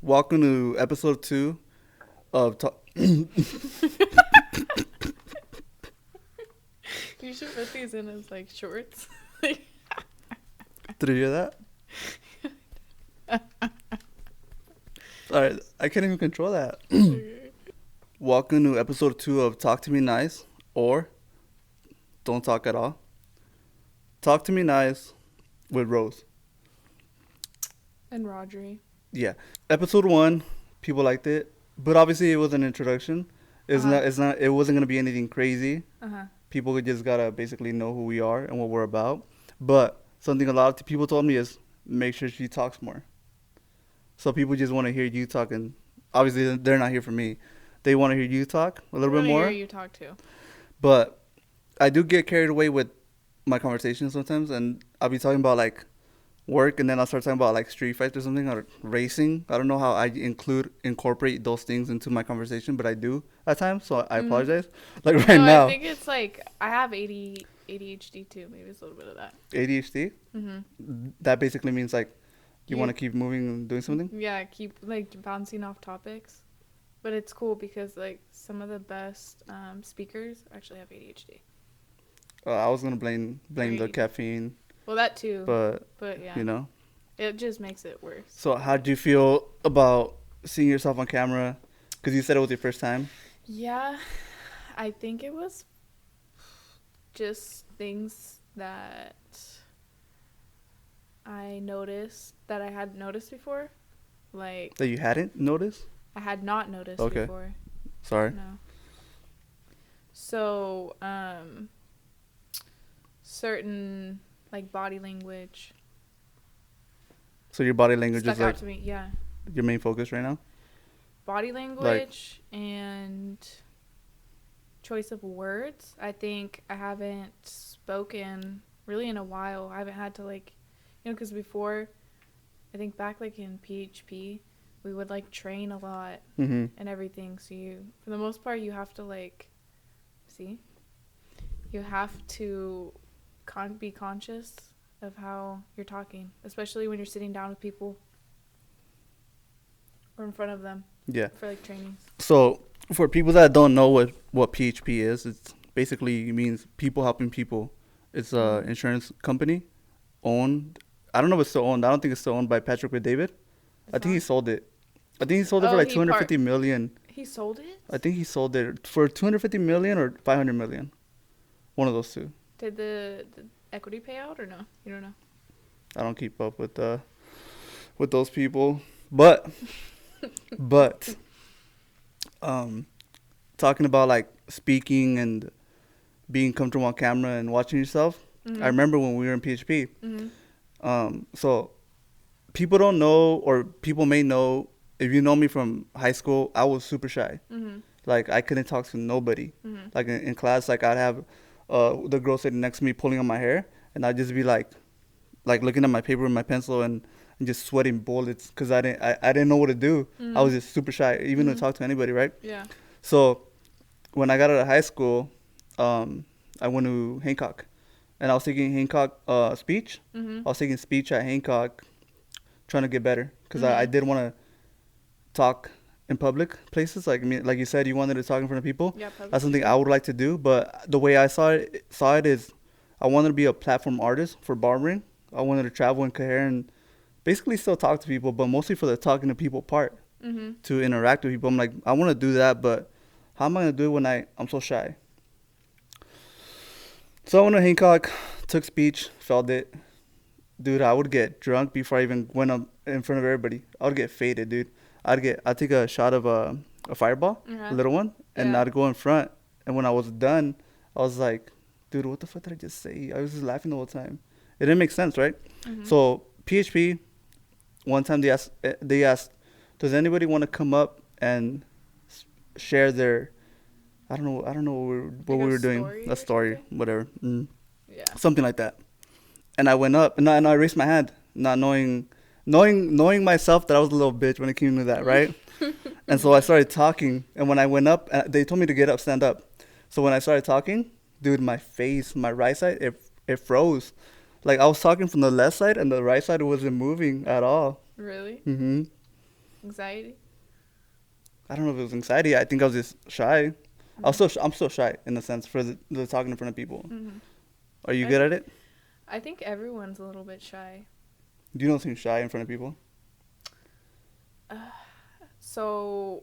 Welcome to episode 2 of You should put these in as like shorts. Did you hear that? Alright, I can't even control that. Welcome to episode 2 of Talk to Me Nice, or Don't Talk at All. Talk to Me Nice with Rose. And Rodri. Yeah. Episode 1, people liked it, but obviously it was an introduction. It wasn't gonna be anything crazy. People just gotta basically know who we are and what we're about. But something a lot of people told me is make sure she talks more. So people just want to hear you talking. Obviously, they're not here for me. They want to hear you talk a little bit more. Hear you talk too. But I do get carried away with my conversations sometimes, and I'll be talking about like work, and then I'll start talking about like street fights or something, or racing. I don't know how I incorporate those things into my conversation, but I do at times. So I apologize. Like right now, I think it's like I have ADHD too. Maybe it's a little bit of that. ADHD. That basically means like you want to keep moving and doing something. Yeah, keep like bouncing off topics. But it's cool because like some of the best speakers actually have ADHD. I was gonna blame the caffeine. Well, that too. But yeah, you know, it just makes it worse. So how do you feel about seeing yourself on camera? Because you said it was your first time. Yeah, I think it was just things that I noticed that I hadn't noticed before. Like that you hadn't noticed? I had not noticed before. Sorry. No. So, certain like body language. So your body language is like to me, yeah. Your main focus right now? Body language and choice of words. I think I haven't spoken really in a while. I haven't had to like, because before, I think back like in PHP, we would like train a lot and everything. So for the most part, you have to like, you have to be conscious of how you're talking, especially when you're sitting down with people or in front of them. Yeah. For like trainings. So for people that don't know what PHP is, it's basically means people helping people. It's a insurance company owned. I don't know if it's still owned. I don't think it's still owned by Patrick with David. I think he sold it. I think he sold it for like 250 million. He sold it? I think he sold it for 250 million or 500 million. One of those two. Did the equity pay out or no? You don't know. I don't keep up with those people, but talking about like speaking and being comfortable on camera and watching yourself. I remember when we were in PHP. So people don't know, or people may know, if you know me from high school, I was super shy. Like I couldn't talk to nobody. Like in class, like I'd have the girl sitting next to me pulling on my hair, and I'd just be like looking at my paper with my pencil and just sweating bullets because I didn't know what to do. I was just super shy, even to talk to anybody, right? Yeah. So when I got out of high school, I went to Hancock, and I was taking Hancock speech. I was taking speech at Hancock, trying to get better because I did want to talk in public places. Like you said, you wanted to talk in front of people. Yeah, that's something I would like to do. But the way I saw it is, I wanted to be a platform artist for barbering. I wanted to travel in Cajer and basically still talk to people, but mostly for the talking to people part, to interact with people. I'm like, I want to do that, but how am I going to do it when I'm so shy? So I went to Hancock, took speech, felt it. Dude, I would get drunk before I even went up in front of everybody. I would get faded, dude. I'd take a shot of a Fireball, a little one, and I'd go in front. And when I was done, I was like, dude, what the fuck did I just say? I was just laughing the whole time. It didn't make sense, right? So PHP, one time they asked, does anybody want to come up and share their, I don't know what we were doing, a story, whatever, something like that. And I went up and I raised my hand, not knowing myself that I was a little bitch when it came to that, right? And so I started talking, and when I went up, they told me to get up, stand up. So when I started talking, dude, my face, my right side, it froze. Like I was talking from the left side, and the right side wasn't moving at all. Really? Anxiety? I don't know if it was anxiety. I think I was just shy. I'm still shy in a sense for the talking in front of people. Mm-hmm. Are you good at it? I think everyone's a little bit shy. You don't seem shy in front of people. So,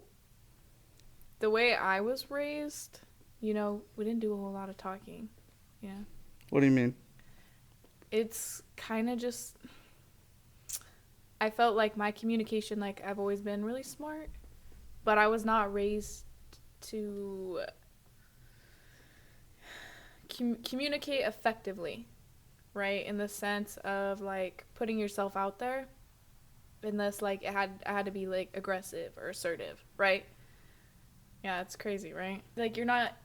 the way I was raised, we didn't do a whole lot of talking. Yeah. What do you mean? It's kind of just, I felt like my communication, like I've always been really smart, but I was not raised to communicate effectively, right? In the sense of like putting yourself out there. Unless like I had to be like aggressive or assertive, right? Yeah, it's crazy, right? Like you're not.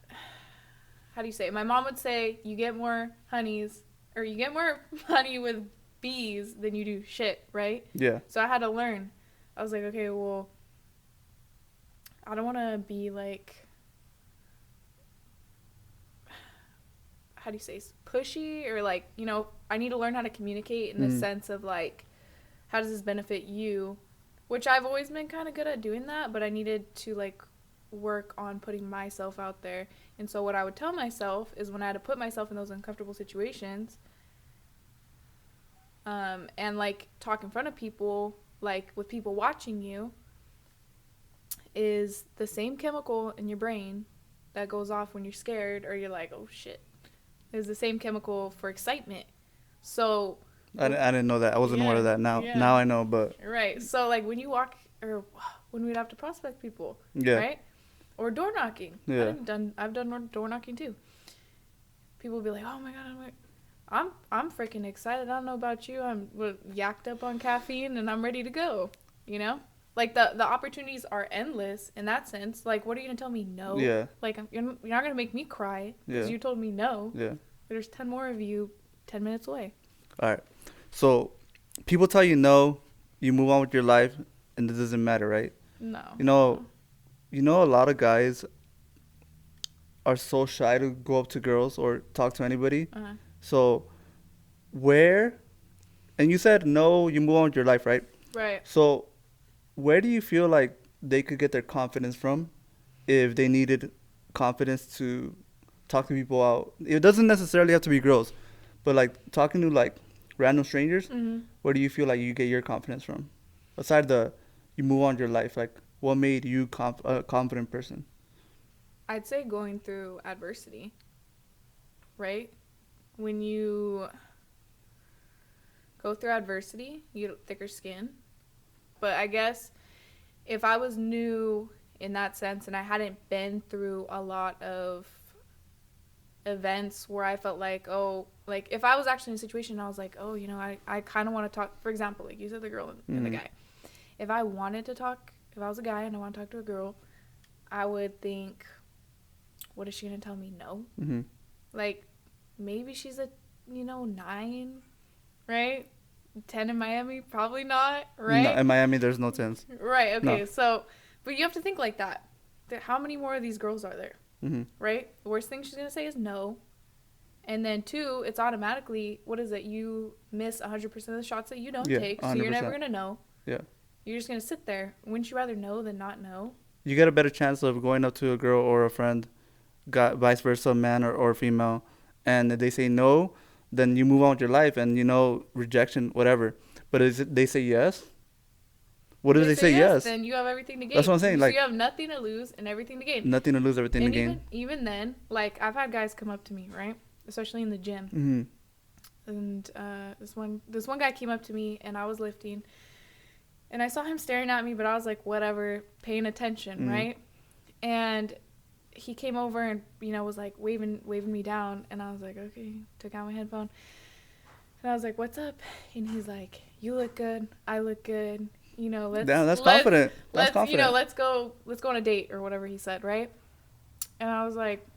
How do you say it? My mom would say you get more honeys or you get more honey with bees than you do shit, right? Yeah. So I had to learn. I was like, okay, well, I don't want to be like. How do you say pushy or like I need to learn how to communicate in the sense of like. How does this benefit you? Which I've always been kind of good at doing that, but I needed to like work on putting myself out there. And so what I would tell myself is when I had to put myself in those uncomfortable situations, and like talk in front of people, like with people watching you, is the same chemical in your brain that goes off when you're scared or you're like, oh shit. Is the same chemical for excitement. So I didn't know that. I wasn't aware of that. Now I know, but right. So like when you walk or when we'd have to prospect people, right? Or door knocking. Yeah. I've done door knocking too. People will be like, "Oh my god, I'm freaking excited. I don't know about you. I'm yacked up on caffeine and I'm ready to go." Like the opportunities are endless in that sense. Like, what are you gonna tell me no? Yeah. Like you're not gonna make me cry because you told me no. Yeah. There's 10 more of you 10 minutes away. All right. So, people tell you no, you move on with your life, and it doesn't matter, right? No. A lot of guys are so shy to go up to girls or talk to anybody. Uh-huh. So, and you said no, you move on with your life, right? Right. So, where do you feel like they could get their confidence from if they needed confidence to talk to people out? It doesn't necessarily have to be girls, but like talking to like random strangers, where do you feel like you get your confidence from? Aside you move on your life, like what made you a confident person? I'd say going through adversity, right? When you go through adversity, you get thicker skin. But I guess if I was new in that sense and I hadn't been through a lot of events where I felt like, like if I was actually in a situation and I was like, I kind of want to talk, for example, like you said, the girl and the guy. If I wanted to talk, if I was a guy and I want to talk to a girl, I would think, what is she going to tell me? No. Mm-hmm. Like, maybe she's a, 9, right? 10 in Miami? Probably not, right? No, in Miami, there's no 10s. Right, okay. No. So, but you have to think like that. How many more of these girls are there? Mm-hmm. Right? The worst thing she's going to say is no. And then 2, it's automatically, what is it? You miss 100% of the shots that you don't take, so 100%. you're never going to know. Yeah. You're just going to sit there. Wouldn't you rather know than not know? You get a better chance of going up to a girl or a friend, vice versa, man or female, and if they say no, then you move on with your life and, rejection, whatever. But if they say yes, what if they say yes? Then you have everything to gain. That's what I'm saying. So you have nothing to lose and everything to gain. Nothing to lose, everything to gain. Even then, like, I've had guys come up to me, right? Especially in the gym. Mm-hmm. And this one guy came up to me, and I was lifting. And I saw him staring at me, but I was like, whatever, paying attention, right? And he came over and, was like waving me down. And I was like, okay, took out my headphone. And I was like, what's up? And he's like, you look good. I look good. That's confident. That's confident. Let's go on a date or whatever he said, right? And I was like,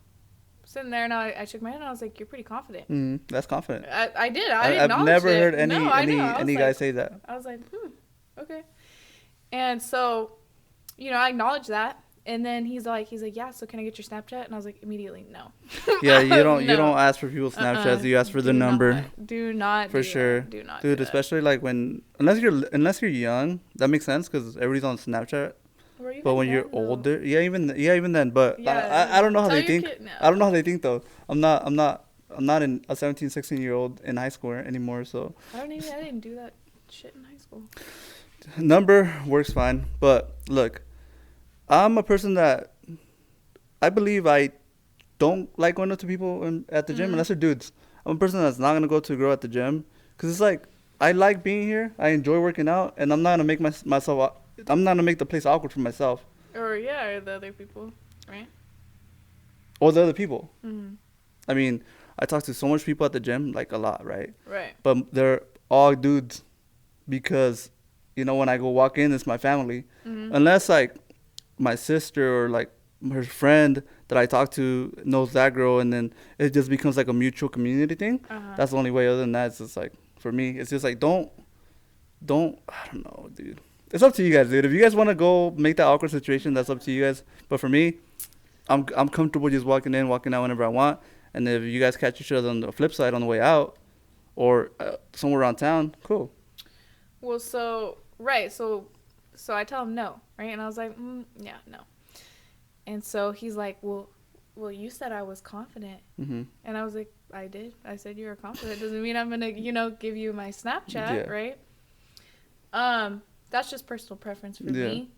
sitting there, and I shook my head, and I was like, you're pretty confident. That's confident. I did. I've never heard any guy say that. I was like, okay. And so, I acknowledged that. And then he's like, yeah, so can I get your Snapchat? And I was like, immediately, no. Yeah, No. you don't ask for people's Snapchats. You ask for the number. Do not for do sure. that. Do not Dude, do especially like when unless you're young, that makes sense because everybody's on Snapchat. But when you're older, even then. But yeah, I don't know how tell they your think. kid, no. I don't know how they think though. I'm not in a 17, 16-year-old in high school anymore. So I didn't do that shit in high school. number works fine. But look, I'm a person that I believe I don't like going up to people at the gym unless they're dudes. I'm a person that's not gonna go to a girl at the gym because it's like I like being here. I enjoy working out, and I'm not gonna make myself. I'm not gonna make the place awkward for myself. Or the other people, right? Or the other people. Mm-hmm. I mean, I talk to so much people at the gym, like a lot, right? Right. But they're all dudes because, when I go walk in, it's my family. Mm-hmm. Unless like my sister or like her friend that I talk to knows that girl, and then it just becomes like a mutual community thing. That's the only way. Other than that, it's just like for me, it's just like don't. I don't know, dude. It's up to you guys, dude. If you guys want to go make that awkward situation, that's up to you guys. But for me, I'm comfortable just walking in, walking out whenever I want. And if you guys catch each other on the flip side on the way out, or somewhere around town, cool. Well, so I tell him no, right? And I was like, yeah, no. And so he's like, well, you said I was confident. Mm-hmm. And I was like, I did. I said you were confident. Doesn't mean I'm gonna, give you my Snapchat, right? That's just personal preference for me.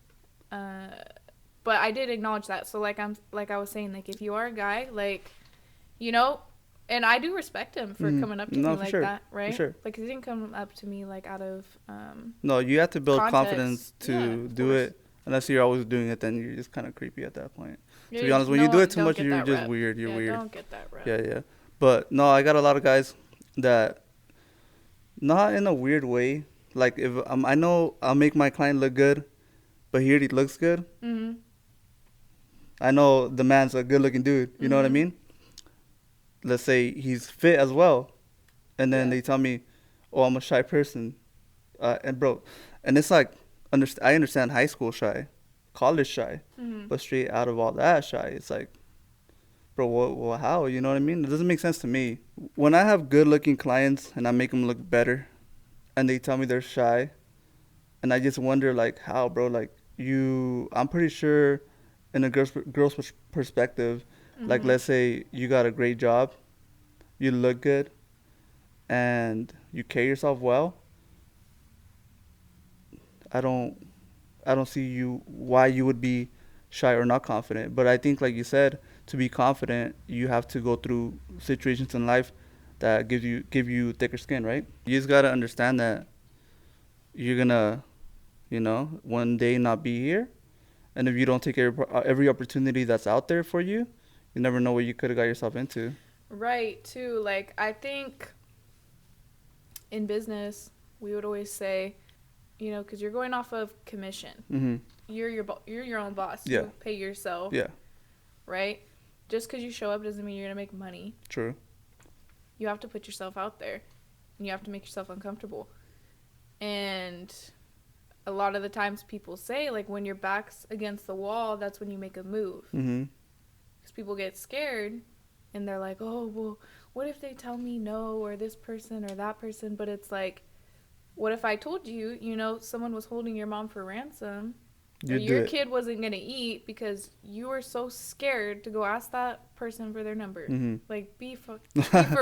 But I did acknowledge that. So like I was saying, like if you are a guy, like, and I do respect him for coming up to me like that, right? Sure. Like he didn't come up to me like out of no, you have to build context. Confidence to do it. Unless you're always doing it, then you're just kind of creepy at that point. Yeah, to be honest, when you do it too much, you're just weird. You're weird. Don't get that rep. Yeah. But no, I got a lot of guys that, not in a weird way. Like if I know I'll make my client look good, but he already looks good. Mm-hmm. I know the man's a good-looking dude. You know what I mean? Let's say he's fit as well, and then they tell me, "Oh, I'm a shy person," and it's like, I understand high school shy, college shy, but straight out of all that shy, it's like, bro, what, how? You know what I mean? It doesn't make sense to me. When I have good-looking clients and I make them look better, and they tell me they're shy, and I just wonder, like, how, bro? Like, I'm pretty sure in a girl's perspective, like, let's say you got a great job, you look good, and you carry yourself well, I don't see why you would be shy or not confident. But I think, like you said, to be confident, you have to go through situations in life that give you thicker skin, right? You just gotta understand that you're gonna, one day not be here, and if you don't take every opportunity that's out there for you, you never know what you could have got yourself into. Right, too. Like I think in business, we would always say, because you're going off of commission. Mm-hmm. You're your own boss. Yeah. You pay yourself. Yeah. Right? Just because you show up doesn't mean you're going to make money. True. You have to put yourself out there. And you have to make yourself uncomfortable. And a lot of the times people say, like, when your back's against the wall, that's when you make a move. Mm-hmm. Because people get scared. And they're like, oh, well, what if they tell me no, or this person or that person? But it's like, what if I told you, someone was holding your mom for ransom, or your kid wasn't going to eat because you were so scared to go ask that person for their number? Mm-hmm. Like, be for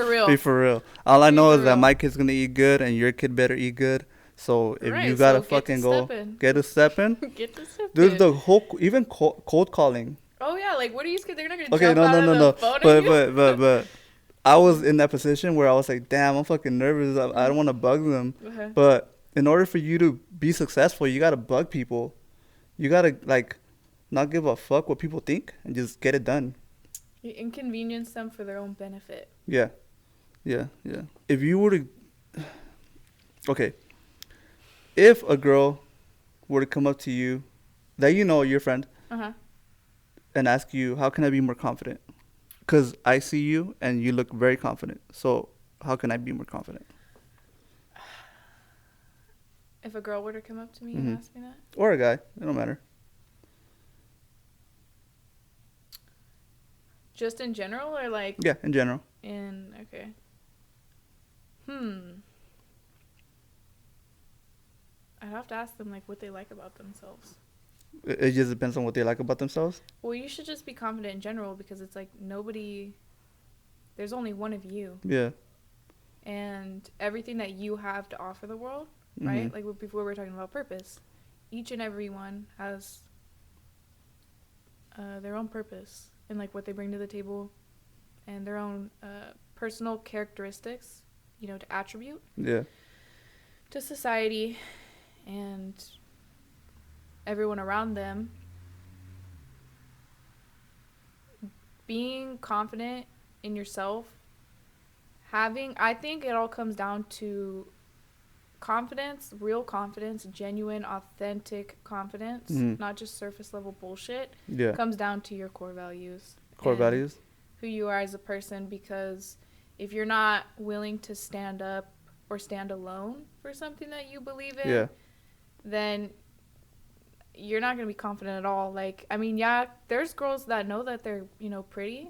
real. Be for real. All I know is that my kid's going to eat good and your kid better eat good. So if you got to fucking go, get to stepping. Get to stepping. There's the whole, even cold calling. Oh, yeah. Like, what are you scared? They're not going to jump out of the phone at you? But I was in that position where I was like, damn, I'm fucking nervous. I don't want to bug them. Okay. But in order for you to be successful, you got to bug people. You got to, like, not give a fuck what people think and just get it done. You inconvenience them for their own benefit. Yeah. If you were to... Okay. If a girl were to come up to you, that your friend, and ask you, how can I be more confident? Because I see you and you look very confident. So how can I be more confident? If a girl were to come up to me and ask me that? Or a guy. It don't matter. Just in general, or like? Yeah, in general. Okay. I'd have to ask them like what they like about themselves. It just depends on what they like about themselves. Well, you should just be confident in general because it's like nobody. There's only one of you. Yeah. And everything that you have to offer the world, right? Like before we were talking about purpose, each and every one has their own purpose and like what they bring to the table, and their own personal characteristics, to attribute. Yeah. To society and everyone around them. Being confident in yourself, I think it all comes down to confidence, real confidence, genuine, authentic confidence, not just surface level bullshit. Yeah. Comes down to your core values. Core values. Who you are as a person, because if you're not willing to stand up or stand alone for something that you believe in, then you're not going to be confident at all. Like, I mean, yeah, there's girls that know that they're, pretty.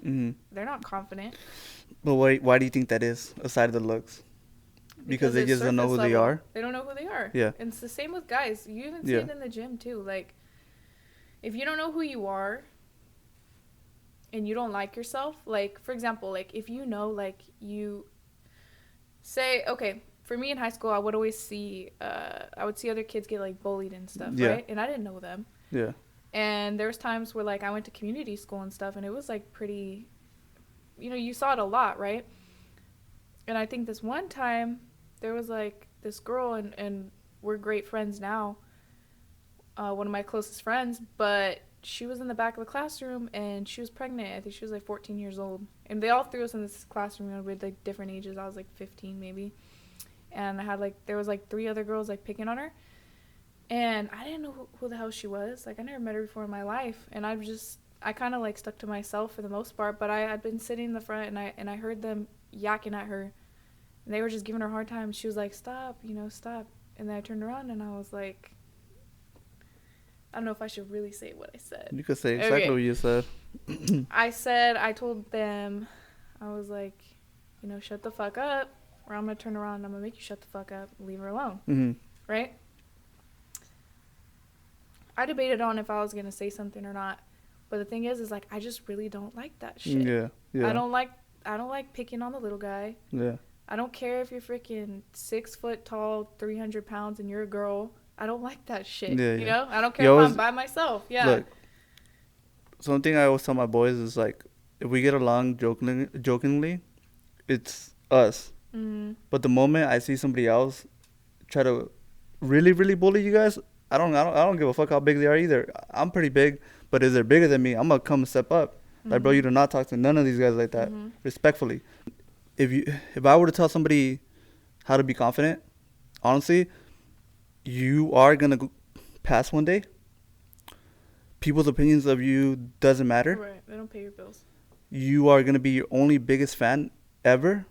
They're not confident. But why do you think that is, aside of the looks? Because they just don't know who they are? They don't know who they are. Yeah. And it's the same with guys. You even see it in the gym, too. Like, if you don't know who you are and you don't like yourself, like, for example, like, if you know, like, you say, okay, for me in high school, I would always see, other kids get, like, bullied and stuff, right? And I didn't know them. Yeah. And there was times where, like, I went to community school and stuff, and it was, like, pretty, you saw it a lot, right? And I think this one time, there was, like, this girl, and we're great friends now, one of my closest friends, but she was in the back of the classroom, and she was pregnant. I think she was, like, 14 years old. And they all threw us in this classroom with, like, different ages. I was, like, 15 maybe. And I had, like, there was, like, 3 other girls, like, picking on her. And I didn't know who the hell she was. Like, I never met her before in my life. And I kind of, like, stuck to myself for the most part. But I had been sitting in the front, and I heard them yakking at her. And they were just giving her a hard time. She was like, stop, stop. And then I turned around, and I was like, I don't know if I should really say what I said. You could say exactly what you said. I told them, I was like, shut the fuck up, or I'm going to turn around and I'm going to make you shut the fuck up and leave her alone. Right? I debated on if I was going to say something or not. But the thing is like, I just really don't like that shit. Yeah. I don't like picking on the little guy. Yeah. I don't care if you're freaking 6 foot tall, 300 pounds, and you're a girl. I don't like that shit. Yeah, I don't care if I'm by myself. Yeah. Look, something I always tell my boys is like, if we get along jokingly, it's us. But the moment I see somebody else try to really, really bully you guys, I don't give a fuck how big they are either. I'm pretty big, but if they're bigger than me, I'm gonna come step up. Like, bro, you do not talk to none of these guys like that. Respectfully. If I were to tell somebody how to be confident, honestly, you are gonna pass one day. People's opinions of you doesn't matter. Right, they don't pay your bills. You are gonna be your only biggest fan ever.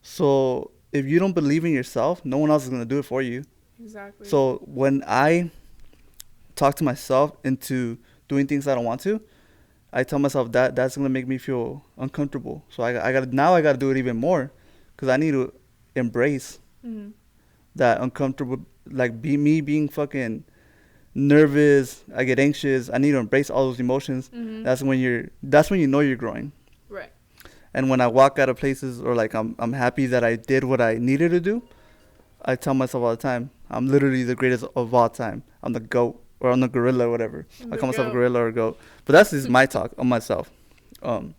So if you don't believe in yourself, no one else is gonna do it for you. Exactly. So when I talk to myself into doing things I don't want to, I tell myself that's gonna make me feel uncomfortable. So I gotta do it even more, because I need to embrace that uncomfortable, like me being fucking nervous. I get anxious. I need to embrace all those emotions. That's when you know you're growing. Right. And when I walk out of places, or like I'm happy that I did what I needed to do, I tell myself all the time, I'm literally the greatest of all time. I'm the GOAT, or I'm the gorilla, or whatever. I call myself a gorilla or a GOAT. But that's just my talk on myself. But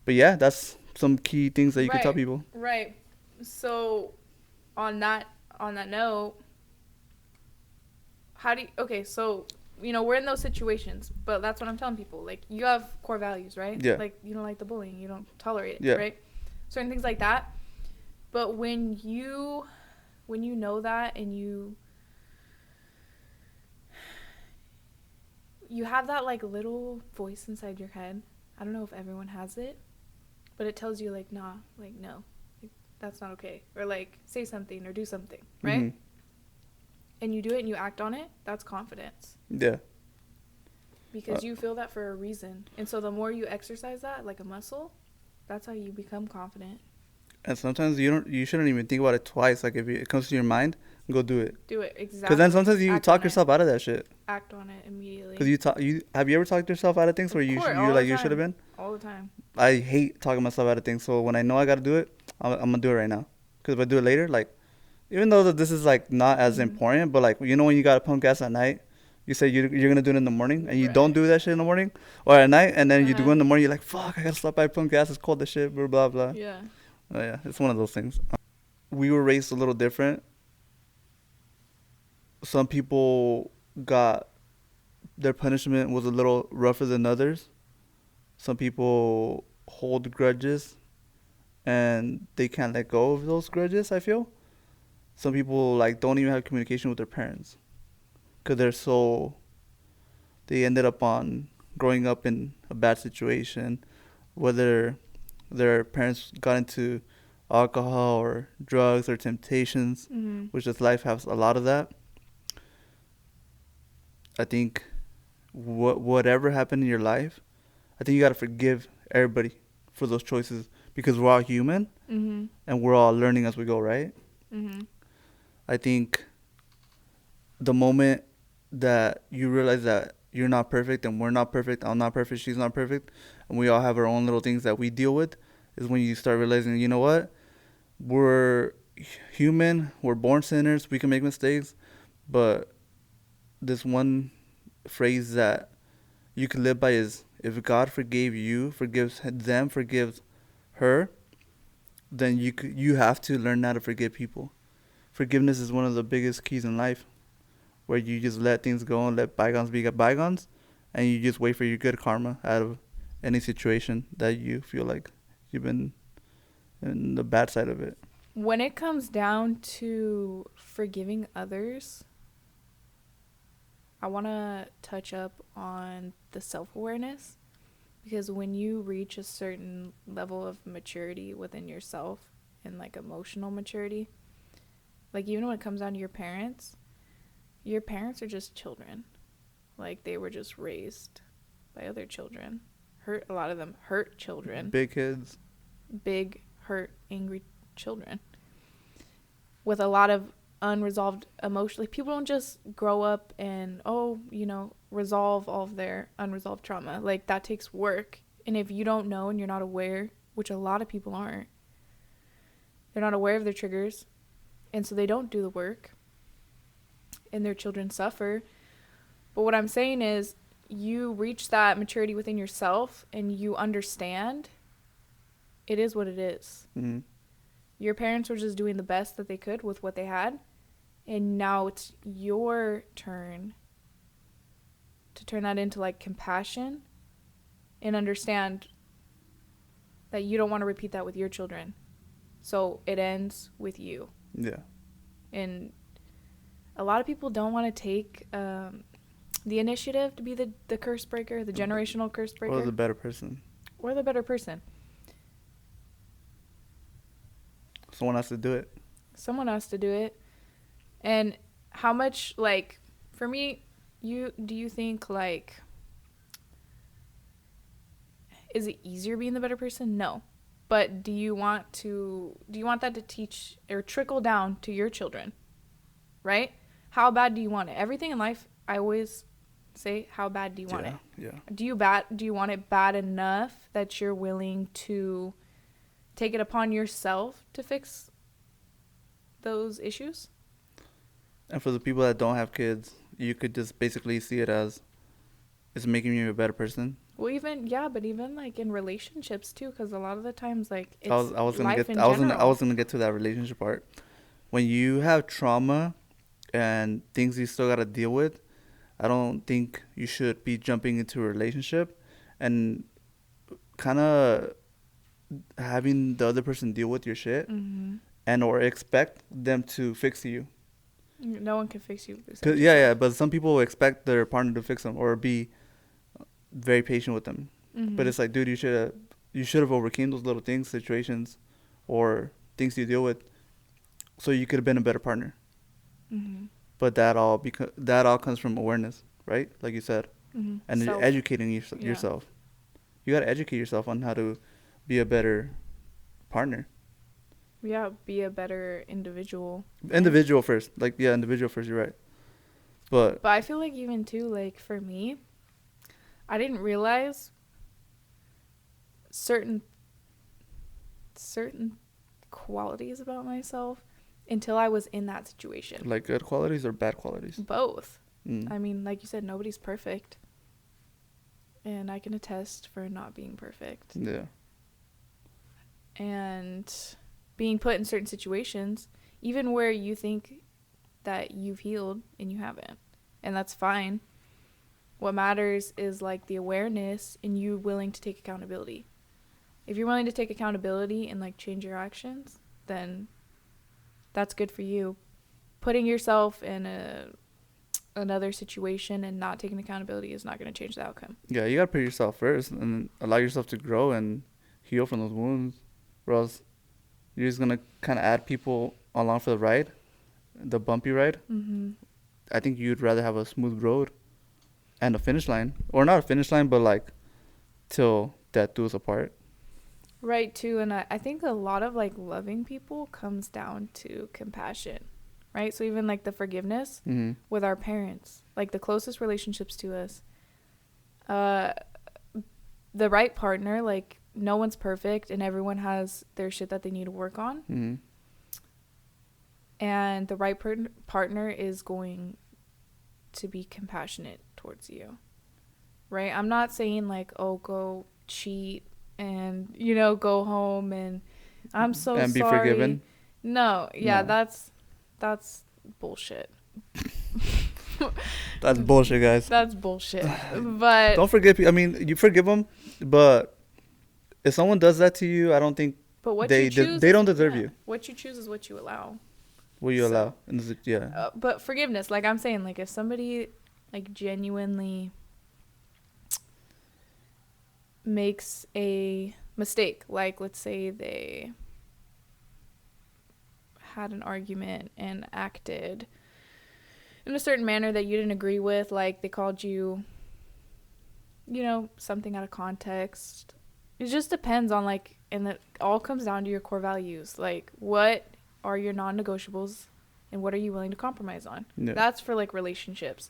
yeah, that's some key things that you can tell people. Right. So on that note, so we're in those situations, but that's what I'm telling people. Like, you have core values, right? Yeah. Like, you don't like the bullying, you don't tolerate it, yeah. right? Certain things like that. But when you know that, and you have that, like, little voice inside your head. I don't know if everyone has it, but it tells you, like, nah, like, no, like, that's not okay, or like, say something or do something, right? And you do it and you act on it. That's confidence. Yeah. because you feel that for a reason. And so the more you exercise that like a muscle, that's how you become confident. And sometimes you shouldn't even think about it twice. Like if it comes to your mind, go do it. Do it, exactly. Because then sometimes you Act talk on yourself out of that shit. Act on it immediately. Because have you ever talked yourself out of things where you're like you should have been? All the time. I hate talking myself out of things. So when I know I gotta do it, I'm gonna do it right now. Because if I do it later, like, even though that this is like not as important, but like, you know, when you gotta pump gas at night, you say you're gonna do it in the morning, and you don't do that shit in the morning or at night, and then you do it in the morning. You're like, fuck, I gotta stop by pump gas. It's cold as shit. Blah blah blah. Yeah. Oh yeah, it's one of those things. We were raised a little different. Some people got their punishment was a little rougher than others. Some people hold grudges and they can't let go of those grudges, I feel. Some people like don't even have communication with their parents because they ended up on growing up in a bad situation, whether their parents got into alcohol or drugs or temptations, which is life has a lot of that. I think whatever happened in your life, I think you got to forgive everybody for those choices because we're all human and we're all learning as we go, right? I think the moment that you realize that you're not perfect and we're not perfect, I'm not perfect, she's not perfect, and we all have our own little things that we deal with, is when you start realizing, you know what? We're human, we're born sinners, we can make mistakes, but this one phrase that you can live by is, if God forgave you, forgives them, forgives her, then you have to learn how to forgive people. Forgiveness is one of the biggest keys in life, where you just let things go and let bygones be bygones, and you just wait for your good karma out of any situation that you feel like you've been in the bad side of it. When it comes down to forgiving others, I want to touch up on the self-awareness, because when you reach a certain level of maturity within yourself and like emotional maturity, like even when it comes down to your parents are just children. Like they were just raised by other children. A lot of them hurt children. Big kids. Big, hurt, angry children. With a lot of unresolved emotion. Like people don't just grow up and, resolve all of their unresolved trauma. Like that takes work. And if you don't know and you're not aware, which a lot of people aren't, they're not aware of their triggers. And so they don't do the work. And their children suffer. But what I'm saying is, you reach that maturity within yourself and you understand it is what it is. Mm-hmm. Your parents were just doing the best that they could with what they had. And now it's your turn to turn that into like compassion and understand that you don't want to repeat that with your children. So it ends with you. Yeah. And a lot of people don't want to take the initiative to be the curse breaker, the generational curse breaker. Or the better person. Someone has to do it. And how much, like, for me, do you think, like, is it easier being the better person? No. But do you want that to teach or trickle down to your children? Right? How bad do you want it? Everything in life, I always say, how bad do you want it? Yeah. Do you want it bad enough that you're willing to take it upon yourself to fix those issues? And for the people that don't have kids, you could just basically see it as it's making you a better person. Well, even like in relationships too, because a lot of the times, like, it's I was gonna get to that relationship part. When you have trauma and things you still gotta deal with, I don't think you should be jumping into a relationship and kind of having the other person deal with your shit and or expect them to fix you. No one can fix you. Yeah, but some people expect their partner to fix them or be very patient with them. But it's like, dude, you should have overcame those little things, situations, or things you deal with, so you could have been a better partner. But that all comes from awareness, right? Like you said. and educating yourself. You got to educate yourself on how to be a better partner. Yeah, be a better individual. Individual first. Like, yeah, individual first, you're right. But I feel like even too, like for me, I didn't realize certain qualities about myself until I was in that situation. Like good qualities or bad qualities? Both. I mean, like you said, nobody's perfect. And I can attest for not being perfect. Yeah. And being put in certain situations, even where you think that you've healed and you haven't. And that's fine. What matters is like the awareness and you willing to take accountability. If you're willing to take accountability and like change your actions, then that's good for you. Putting yourself in another situation and not taking accountability is not going to change the outcome. Yeah, you got to put yourself first and allow yourself to grow and heal from those wounds. Or else you're just going to kind of add people along for the ride, the bumpy ride. I think you'd rather have a smooth road and a finish line. Or not a finish line, but like till death do us apart. Right, too. And I think a lot of like loving people comes down to compassion, right? So even like the forgiveness with our parents, like the closest relationships to us, the right partner, like no one's perfect and everyone has their shit that they need to work on. And the right partner is going to be compassionate towards you, right? I'm not saying like, oh, go cheat and, you know, go home and I'm so sorry. And be forgiven? No. Yeah, no. That's bullshit. That's bullshit, guys. That's bullshit. But don't forgive. I mean, you forgive them, but if someone does that to you, I don't think they don't deserve you. What you choose is what you allow. What you allow. Yeah. But forgiveness, like I'm saying, like if somebody like genuinely makes a mistake, like let's say they had an argument and acted in a certain manner that you didn't agree with, like they called you, you know, something out of context. It just depends on like, and it all comes down to your core values. Like what are your non-negotiables and what are you willing to compromise on? Yeah. That's for like relationships.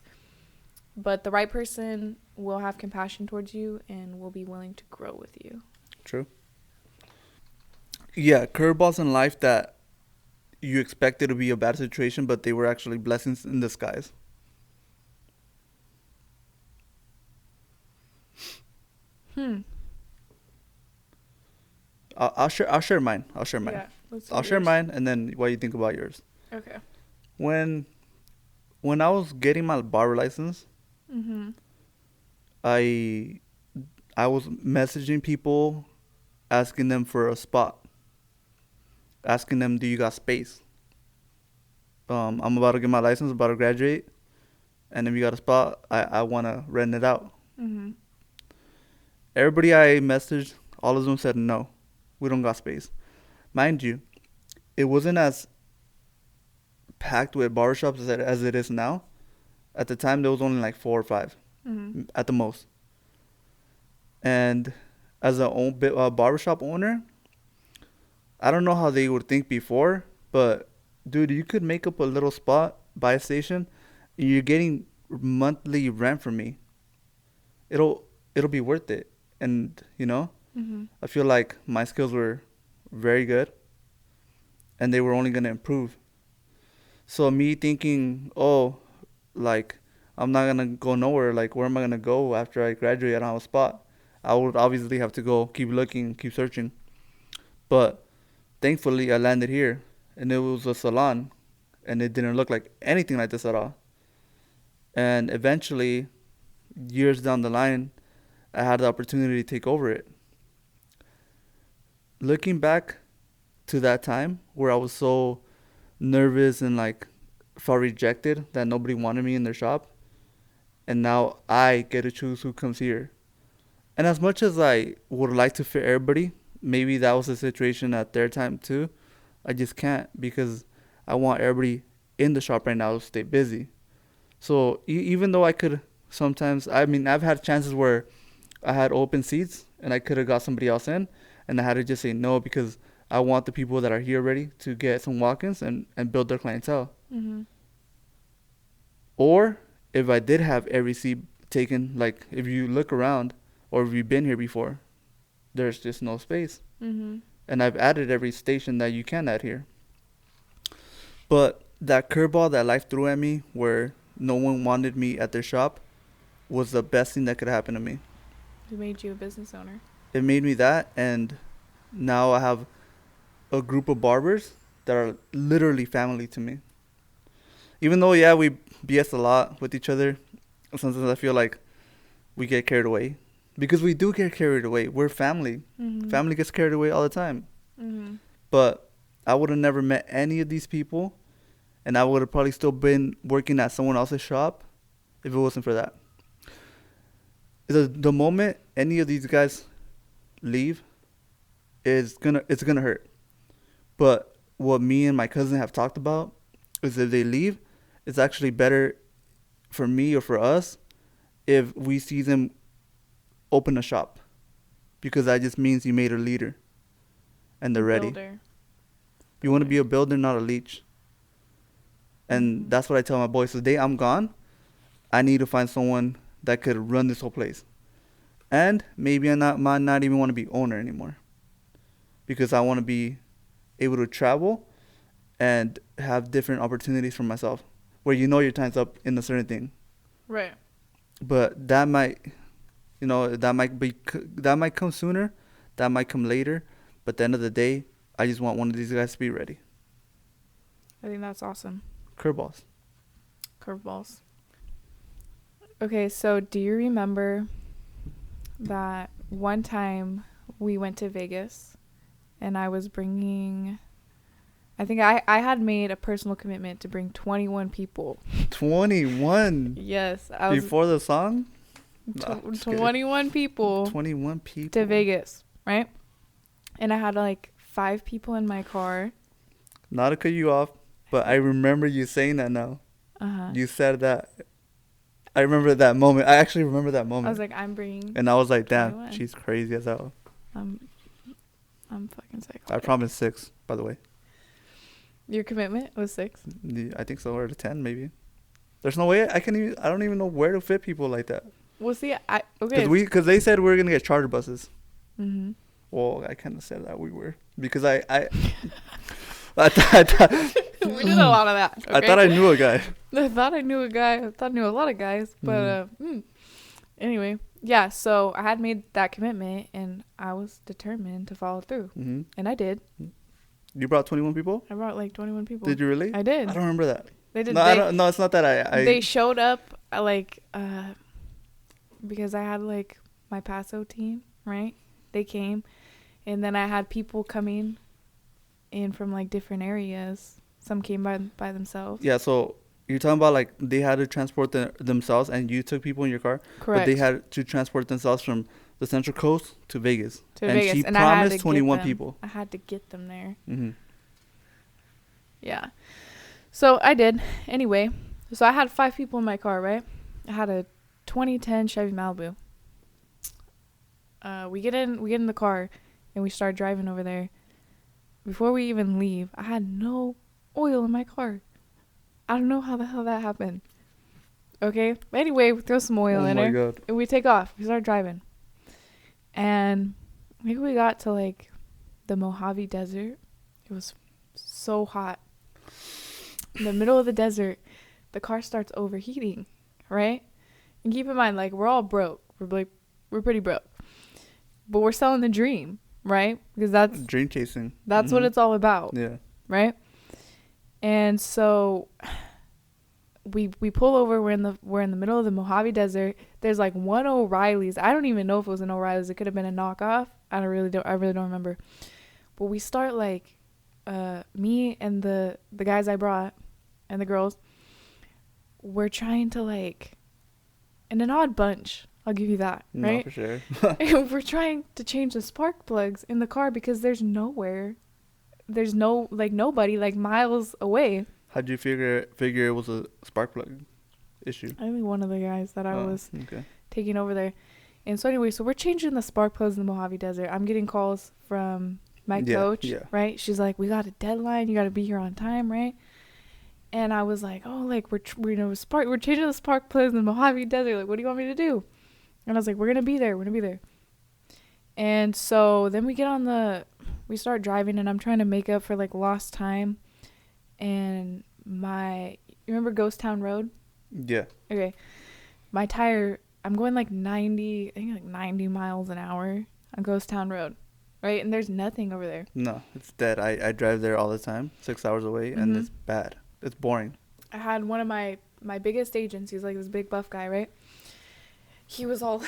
But the right person will have compassion towards you and will be willing to grow with you. True. Yeah, curveballs in life that you expected to be a bad situation, but they were actually blessings in disguise. I'll share mine. I'll share mine, and then what you think about yours. Okay. When I was getting my barber license, I was messaging people, asking them for a spot, asking them, "Do you got space? I'm about to get my license, about to graduate, and if you got a spot, I want to rent it out." Everybody I messaged, all of them said no. We don't got space. Mind you, it wasn't as packed with barbershops as it is now. At the time, there was only like 4 or 5 at the most. And as a barbershop owner, I don't know how they would think before, but dude, you could make up a little spot by a station, and you're getting monthly rent from me. It'll be worth it. And you know, I feel like my skills were very good and they were only going to improve. So me thinking, oh, like I'm not going to go nowhere. Like where am I going to go after I graduate? I don't have a spot. I would obviously have to go keep looking, keep searching. But thankfully I landed here and it was a salon and it didn't look like anything like this at all. And eventually, years down the line, I had the opportunity to take over it. Looking back to that time where I was so nervous and like felt rejected that nobody wanted me in their shop, and now I get to choose who comes here. And as much as I would like to fit everybody, maybe that was the situation at their time too, I just can't because I want everybody in the shop right now to stay busy. So even though I could Sometimes, I mean, I've had chances where I had open seats and I could have got somebody else in, and I had to just say no because I want the people that are here ready to get some walk-ins and build their clientele. Mm-hmm. Or if I did have every seat taken, like if you look around or if you've been here before, there's just no space. Mm-hmm. And I've added every station that you can add here. But that curveball that life threw at me where no one wanted me at their shop was the best thing that could happen to me. It made you a business owner. It made me that, and now I have a group of barbers that are literally family to me. Even though, yeah, we BS a lot with each other, sometimes I feel like we get carried away. Because we do get carried away. We're family. Mm-hmm. Family gets carried away all the time. Mm-hmm. But I would have never met any of these people, and I would have probably still been working at someone else's shop if it wasn't for that. The moment any of these guys leave, it's gonna hurt. But what me and my cousin have talked about is if they leave, it's actually better for me or for us if we see them open a shop, because that just means you made a leader and they're ready. Builder. You want to be a builder, not a leech. And Mm-hmm. that's what I tell my boys. The day I'm gone, I need to find someone that could run this whole place. And maybe I might not even want to be owner anymore, because I want to be able to travel and have different opportunities for myself, where you know your time's up in a certain thing. Right. But that might, that might come sooner, that might come later. But at the end of the day, I just want one of these guys to be ready. I think that's awesome. Curveballs. Curveballs. Okay, so do you remember that one time we went to Vegas and I was bringing, I think I had made a personal commitment to bring 21 people. 21. Yes. I was Before the song? 21 people 21 people. to Vegas, right? And I had like 5 people in my car. Not to cut you off, but I remember you saying that now. Uh-huh. You said that. I remember that moment. I actually remember that moment. I was like, I'm bringing. And I was like, damn, 21. she's crazy as hell. I'm fucking psychotic. I promised 6, by the way. Your commitment was 6? I think so, or to 10 maybe. There's no way I don't even know where to fit people like that. Well, see, okay. Because they said we were gonna get charter buses. Mm-hmm. Well, I kind of said that we were, because I thought We did a lot of that. Okay? I thought I knew a guy. I thought I knew a guy. I thought I knew a lot of guys. But anyway, yeah. So I had made that commitment, and I was determined to follow through, Mm-hmm. and I did. You brought 21 people? I brought like 21 people. Did you really? I did. I don't remember that. They did. No, I don't. No, it's not that They showed up because I had like my Paso team, right? They came, and then I had people coming in from like different areas. Some came by themselves. Yeah, so you're talking about like they had to transport themselves, and you took people in your car. Correct. But they had to transport themselves from the Central Coast to Vegas. To and Vegas. she And I had promised to 21 get them. people. I had to get them there. Mm-hmm. Yeah. So I did. Anyway, so I had 5 people in my car, right? I had a 2010 Chevy Malibu. We get in the car and we start driving over there. Before we even leave, I had no oil in my car. I don't know how the hell that happened. Okay. Anyway, we throw some oil in there. God. And we take off. We start driving. And I think we got to like the Mojave Desert. It was so hot. In the middle of the desert, the car starts overheating, right? And keep in mind, like, we're all broke. We're pretty broke. But we're selling the dream, right? Because that's Dream chasing. That's what it's all about. Yeah. Right? And so we pull over, we're in the middle of the Mojave Desert. There's like one O'Reilly's. I don't even know if it was an O'Reilly's. It could have been a knockoff. I really don't remember. But we start like me and the guys I brought and the girls, we're trying to like, in an odd bunch, I'll give you that, right? No, for sure. And we're trying to change the spark plugs in the car because there's nobody like miles away. How'd you figure it was a spark plug? issue? I think one of the guys that I was taking over there. And so anyway, so we're changing the spark plugs in the Mojave Desert. I'm getting calls from my coach, right? She's like, we got a deadline. You got to be here on time, right? And I was like, oh, like we're changing the spark plugs in the Mojave Desert. Like, what do you want me to do? And I was like, we're gonna be there. And so then we start driving, and I'm trying to make up for like lost time. And you remember Ghost Town Road? Yeah. Okay. My tire, I'm going like 90 miles an hour on Ghost Town Road, right? And there's nothing over there. No, it's dead. I drive there all the time, 6 hours away, and it's bad. It's boring. I had one of my biggest agents. He's like this big buff guy, right? He was all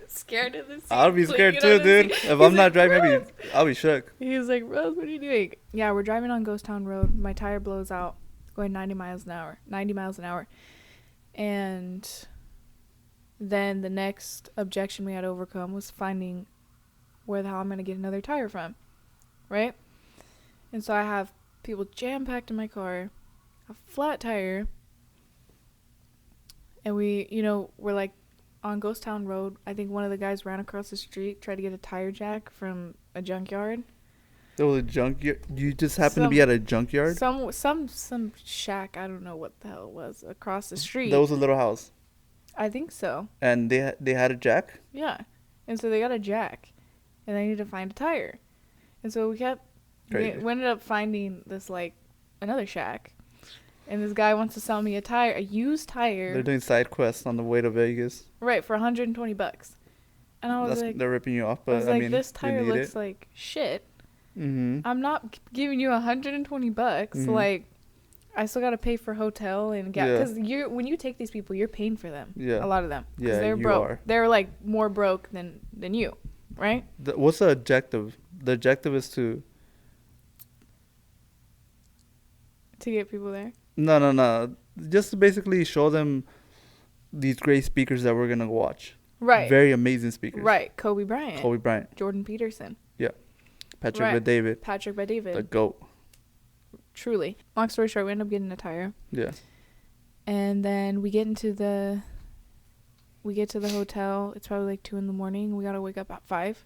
scared of the seat. I'll be scared too, dude. If I'm not driving, I'll be shook. He was like, Rose, what are you doing? Yeah, we're driving on Ghost Town Road. My tire blows out, going 90 miles an hour. And then the next objection we had to overcome was finding where the hell I'm going to get another tire from, right? And so I have people jam-packed in my car, a flat tire, and we're like on Ghost Town Road. I think one of the guys ran across the street, tried to get a tire jack from a junkyard. There was a junkyard? You just happened to be at a junkyard? Some shack, I don't know what the hell it was, across the street. That was a little house? I think so. And they had a jack? Yeah. And so they got a jack, and they needed to find a tire. And so we ended up finding this, like, another shack. And this guy wants to sell me a used tire. They're doing side quests on the way to Vegas. Right, for $120. And I was like... They're ripping you off, but I mean, this tire looks like shit. Mm-hmm. I'm not giving you $120. Mm-hmm. Like, I still got to pay for hotel and gas. Because when you take these people, you're paying for them. Yeah. A lot of them. Because they're broke. Are. They're, like, more broke than you, right? What's the objective? The objective is to get people there? No. Just to basically show them these great speakers that we're going to watch. Right. Very amazing speakers. Right. Kobe Bryant. Jordan Peterson. Yeah. Patrick Bet-David. The GOAT. Truly. Long story short, we end up getting a tire. Yeah. And then we get to the hotel. It's probably like 2 a.m. We got to wake up at 5.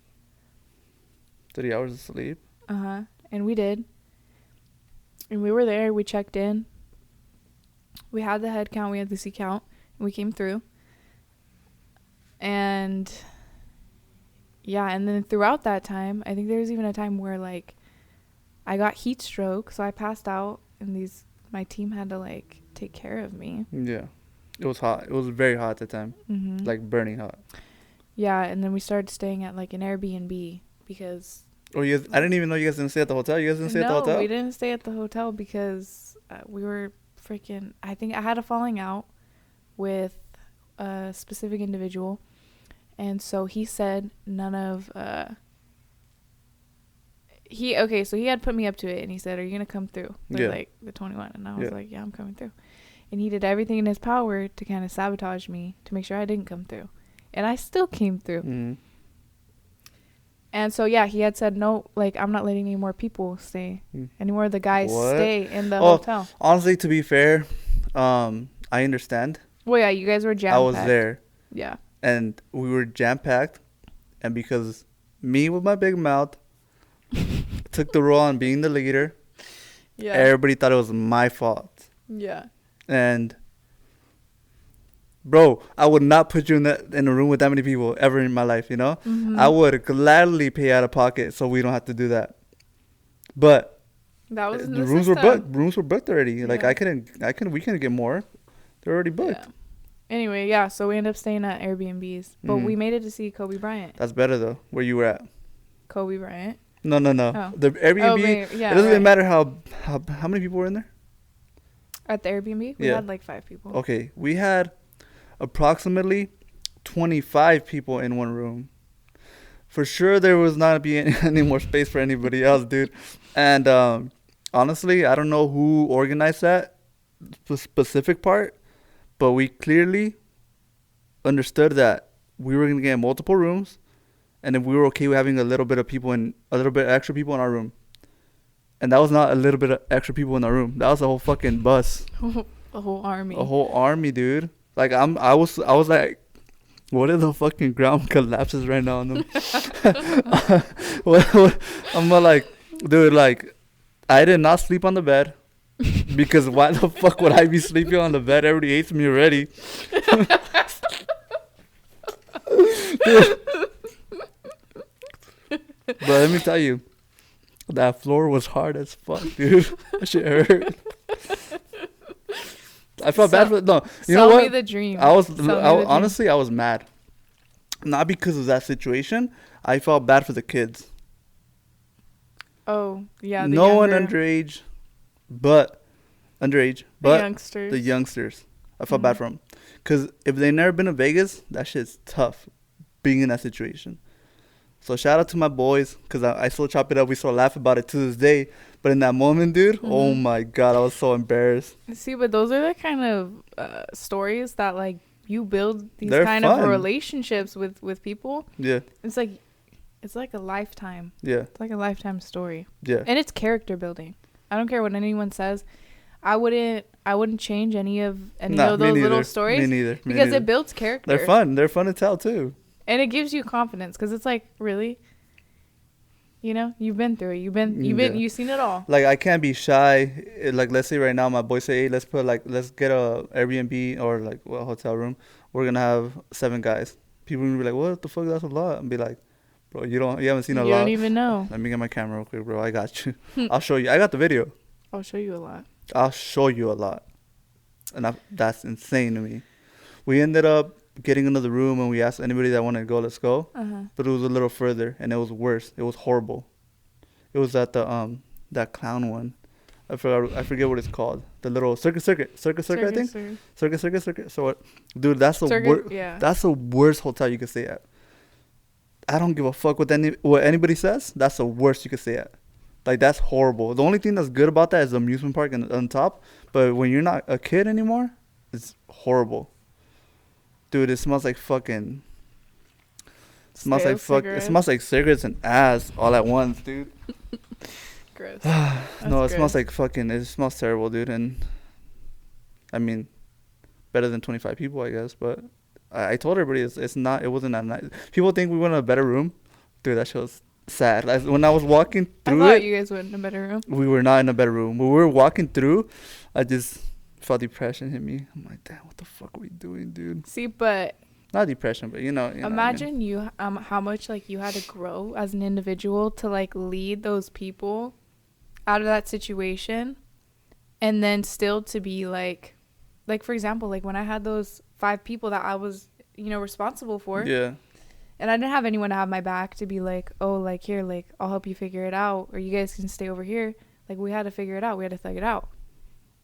30 hours of sleep. Uh-huh. And we did. And we were there. We checked in. We had the head count. We had the seat count. And we came through. And yeah, and then throughout that time, I think there was even a time where, like, I got heat stroke, so I passed out, and my team had to, like, take care of me. Yeah. It was hot. It was very hot at the time. Mm-hmm. Like, burning hot. Yeah, and then we started staying at, like, an Airbnb because... Oh, I didn't even know you guys didn't stay at the hotel. You guys didn't stay at the hotel? No, we didn't stay at the hotel because we were freaking... I think I had a falling out with a specific individual. And so he said none of... So he had put me up to it, and he said, are you going to come through? Like, the 21. And I was like, yeah, I'm coming through. And he did everything in his power to kind of sabotage me to make sure I didn't come through. And I still came through. Mm-hmm. And so, yeah, he had said, no, like, I'm not letting any more people stay. Any more of the guys stay in the hotel. Honestly, to be fair, I understand. Well, yeah, you guys were jam-packed. I was there. Yeah. And we were jam-packed. And because me with my big mouth took the role on being the leader, everybody thought it was my fault. Yeah. And... bro, I would not put you in a room with that many people ever in my life, you know? Mm-hmm. I would gladly pay out of pocket so we don't have to do that. But that was the rooms were booked. Rooms were booked already. Yeah. Like we couldn't get more. They're already booked. Yeah. Anyway, yeah, so we ended up staying at Airbnbs. But we made it to see Kobe Bryant. That's better though. Where you were at? Kobe Bryant? No. Oh. The Airbnb, it doesn't even matter how many people were in there? At the Airbnb? We had like 5 people. Okay. We had approximately 25 people in one room. For sure there was not be any more space for anybody else, dude. And honestly, I don't know who organized that specific part, but we clearly understood that we were going to get multiple rooms, and if we were okay with having a little bit extra people in our room. And that was not a little bit of extra people in our room. That was a whole fucking bus. A whole army. A whole army, dude. Like I was like, what if the fucking ground collapses right now on them? I'm like, dude, like, I did not sleep on the bed because why the fuck would I be sleeping on the bed? Everybody hates me already. Dude. But let me tell you, that floor was hard as fuck, dude. That shit hurt. I felt bad for no. You know what? Me the dream. Honestly, I was mad. Not because of that situation. I felt bad for the kids. Oh, yeah. No one underage, but the youngsters. I felt bad for them. Because if they never been to Vegas, that shit's tough being in that situation. So shout out to my boys, because I still chop it up. We still laugh about it to this day. But in that moment, dude, oh my God, I was so embarrassed. See, but those are the kind of stories that, like, you build these kind of relationships with people. Yeah. It's like a lifetime. Yeah. It's like a lifetime story. Yeah. And it's character building. I don't care what anyone says. I wouldn't change any of those little stories. Me neither. Because it builds character. They're fun. They're fun to tell too. And it gives you confidence because it's like, really, you know, you've been through it. You've seen it all. Like, I can't be shy. Like, let's say right now my boys say, hey, let's get a Airbnb or like a hotel room. We're going to have 7 guys. People will be like, what the fuck? That's a lot. And be like, bro, you haven't seen a lot. You don't even know. Let me get my camera real quick, bro. I got you. I'll show you. I got the video. I'll show you a lot. I'll show you a lot. And that's insane to me. We ended up getting another room and we asked anybody that wanted to go, let's go. But it was a little further and it was worse. It was horrible. It was at the that clown one. I forget what it's called. The little circus, I think. Circus. So what, dude, that's the worst hotel you could stay at. I don't give a fuck what anybody says. That's the worst you could stay at. Like, that's horrible. The only thing that's good about that is the amusement park on top. But when you're not a kid anymore, it's horrible. Dude, it smells like fucking. It smells like cigarettes and ass all at once, dude. Gross. No, it smells like fucking. It smells terrible, dude. And I mean, better than 25 people, I guess. But I told everybody it's not. It wasn't that nice. People think we went in a better room, dude. That shit was sad. Like, when I was walking through I thought you guys went in a better room. We were not in a better room. When we were walking through, I just felt depression hit me. I'm like, damn, what the fuck are we doing, dude? See, but not depression, but you know imagine you how much like you had to grow as an individual to like lead those people out of that situation, and then still to be like for example, like when I had those 5 people that I was responsible for. Yeah. And I didn't have anyone to have my back to be like, oh, like, here, like, I'll help you figure it out, or you guys can stay over here. Like, we had to figure it out. We had to thug it out.